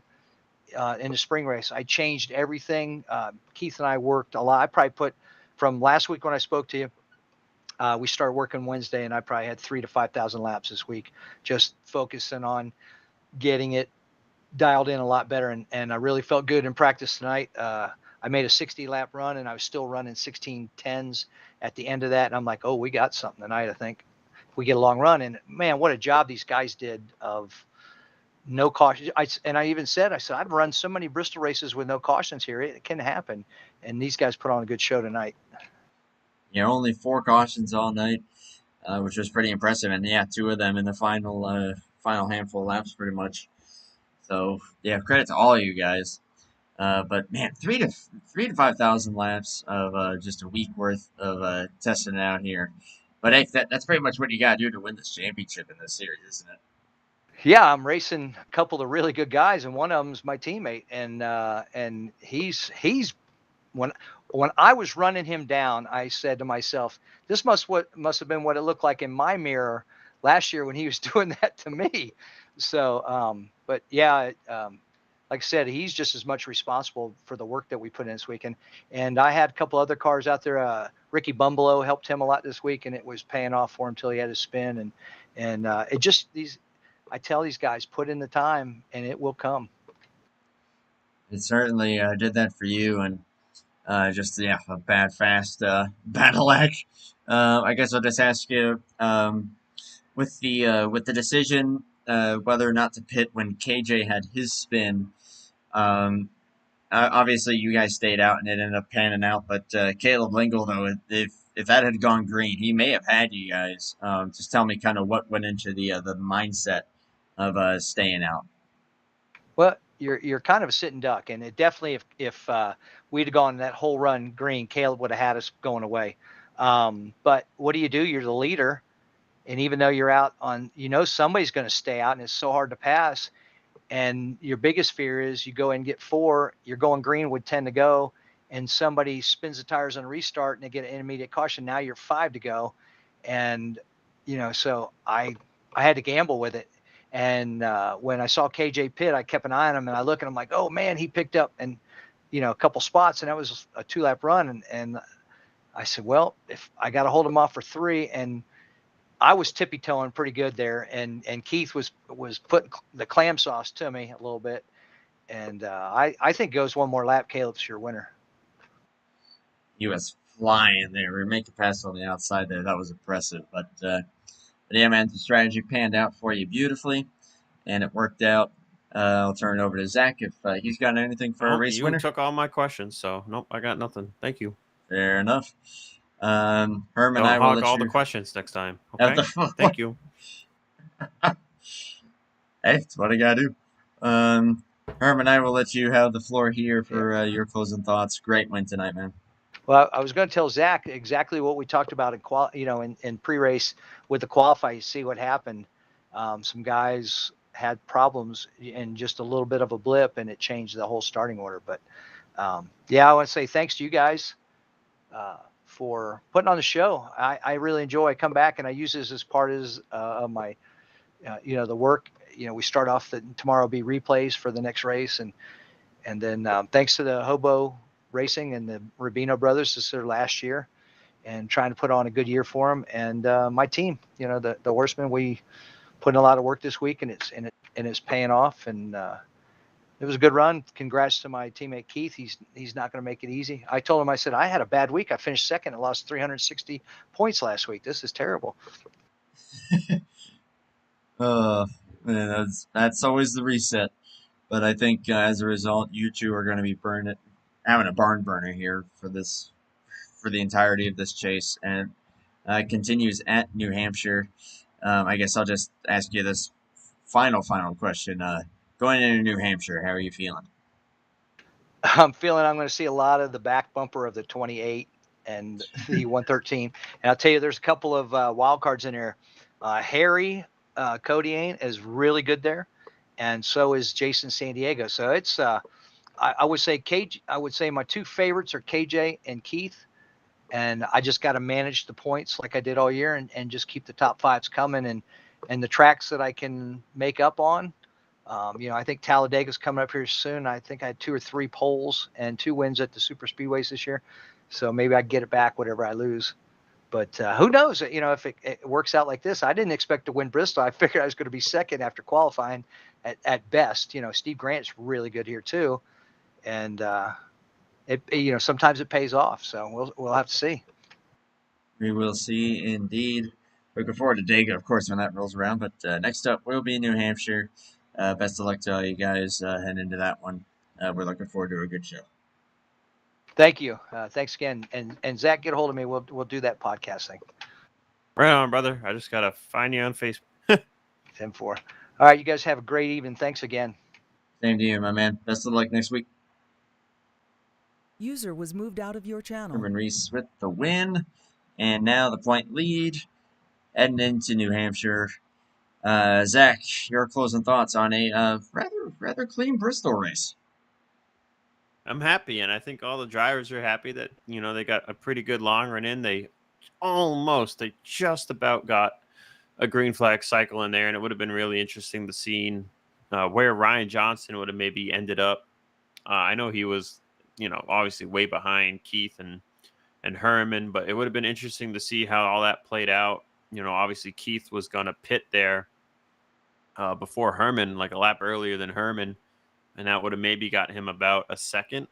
in the spring race. I changed everything. Keith and I worked a lot. I probably put from last week when I spoke to you. We started working Wednesday, and I probably had 3,000 to 5,000 laps this week, just focusing on getting it dialed in a lot better. And I really felt good in practice tonight. I made a 60 lap run, and I was still running 16:10s at the end of that. And I'm like, oh, we got something tonight, I think, if we get a long run. And man, what a job these guys did of no caution. I even said, I said, I've run so many Bristol races with no cautions here. It can happen. And these guys put on a good show tonight. Yeah, only 4 cautions all night, which was pretty impressive. And yeah, 2 of them in the final handful of laps, pretty much. So yeah, credit to all of you guys. But man, 3 to 5,000 laps of just a week worth of testing it out here. But hey, that's pretty much what you gotta do to win this championship in this series, isn't it? Yeah, I'm racing a couple of really good guys, and one of them's my teammate, and he's when I was running him down, I said to myself, this must have been what it looked like in my mirror last year when he was doing that to me. So, but yeah, like I said, he's just as much responsible for the work that we put in this weekend. And I had a couple other cars out there. Ricky Bumbalo helped him a lot this week, and it was paying off for him till he had his spin. And it just I tell these guys, put in the time, and it will come. It certainly did that for you, and just yeah, a bad fast battle act. I guess I'll just ask you with the decision whether or not to pit when KJ had his spin. Um, Obviously, you guys stayed out and it ended up panning out. But Caleb Lingle, though, if that had gone green, he may have had you guys. Just tell me kind of what went into the mindset of staying out. Well, you're kind of a sitting duck, and it definitely if we'd have gone that whole run green, Caleb would have had us going away. But what do? You're the leader, and even though you're out on, somebody's going to stay out, and it's so hard to pass. And your biggest fear is you go and get 4, you're going green with 10 to go, and somebody spins the tires on a restart and they get an intermediate caution. Now you're 5 to go, and so I had to gamble with it. And when I saw KJ pit, I kept an eye on him, and I look and I'm like, oh man, he picked up and a couple spots, and that was a 2-lap run, and I said, well, if I got to hold him off for 3, and I was tippy-toeing pretty good there, and Keith was putting the clam sauce to me a little bit, and I think goes one more lap, Caleb's your winner. He was flying there. We were making pass on the outside there. That was impressive. But yeah, man, the strategy panned out for you beautifully, and it worked out. I'll turn it over to Zach if he's got anything for a race winner. You took all my questions, so nope, I got nothing. Thank you. Fair enough. Herman, Don't I will hog let all you the questions next time. Okay. Thank you. Hey, it's what I gotta do. Herman, I will let you have the floor here for your closing thoughts. Great win tonight, man. Well, I was going to tell Zach exactly what we talked about in pre-race with the qualify. You see what happened. Some guys had problems and just a little bit of a blip, and it changed the whole starting order. But yeah, I want to say thanks to you guys for putting on the show. I really enjoy. I come back and I use this as part of my, the work. We start off tomorrow will be replays for the next race, and then thanks to the HOBO Racing and the Rubino brothers. This is their last year, and trying to put on a good year for them. And my team, the Horsemen, we put in a lot of work this week, and it's paying off. And it was a good run. Congrats to my teammate Keith. He's not going to make it easy. I told him, I said, I had a bad week. I finished second and lost 360 points last week. This is terrible. Man, that's always the reset. But I think as a result, you two are going to be having a barn burner here for the entirety of this chase, and continues at New Hampshire. I guess I'll just ask you this final question. Going into New Hampshire, how are you feeling? I'm feeling I'm going to see a lot of the back bumper of the 28 and the 113. And I'll tell you, there's a couple of wild cards in there. Harry Codiane is really good there, and so is Jason San Diego. So it's I would say my 2 favorites are KJ and Keith, and I just got to manage the points like I did all year, and just keep the top 5s coming, and the tracks that I can make up on. I think Talladega's coming up here soon. I think I had 2 or 3 poles and 2 wins at the super speedways this year, so maybe I can get it back whatever I lose. But who knows? If it works out like this. I didn't expect to win Bristol. I figured I was going to be second after qualifying at best. Steve Grant's really good here too, and sometimes it pays off. So we'll have to see. We will see indeed. Looking forward to Dega, of course, when that rolls around. But next up will be New Hampshire. best of luck to all you guys heading into that one. We're looking forward to a good show. Thank you. Thanks again. And Zach, get a hold of me. We'll do that podcast thing. Right on, brother. I just gotta find you on Facebook. 10-4. All right, you guys have a great evening. Thanks again. Same to you, my man. Best of luck next week. User was moved out of your channel. Herman Reese with the win. And now the point lead heading into New Hampshire. Zach, your closing thoughts on a rather clean Bristol race. I'm happy, and I think all the drivers are happy that, you know, they got a pretty good long run in. They just about got a green flag cycle in there, and it would have been really interesting to see where Ryan Johnson would have maybe ended up. I know he was, you know, obviously way behind Keith and Herman, but it would have been interesting to see how all that played out. You know, obviously Keith was going to pit there before Herman, like a lap earlier than Herman, and that would have maybe got him about a second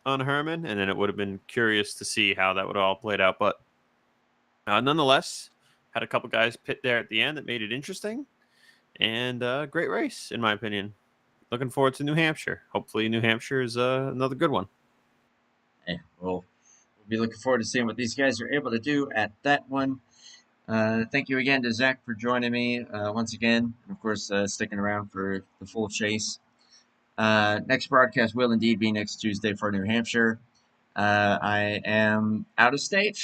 on Herman, and then it would have been curious to see how that would all played out. But nonetheless, had a couple guys pit there at the end that made it interesting, and great race in my opinion. Looking forward to New Hampshire. Hopefully New Hampshire is another good one. Hey, we'll be looking forward to seeing what these guys are able to do at that one. Thank you again to Zach for joining me once again, and of course sticking around for the full chase. Next broadcast will indeed be next Tuesday for New Hampshire. I am out of state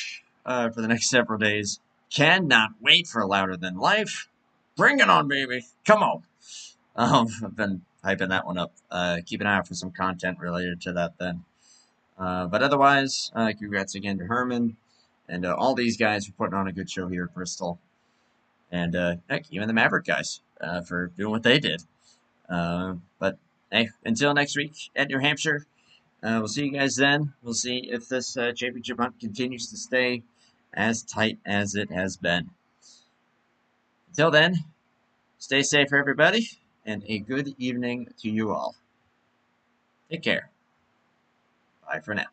for the next several days. Cannot wait for Louder Than Life. Bring it on, baby. Come on. I've been hyping that one up. Keep an eye out for some content related to that then. But otherwise, congrats again to Herman and all these guys for putting on a good show here at Bristol. And heck, even the Maverick guys for doing what they did. But hey, until next week at New Hampshire, we'll see you guys then. We'll see if this championship hunt continues to stay as tight as it has been. Until then, stay safe, everybody, and a good evening to you all. Take care. Bye for now.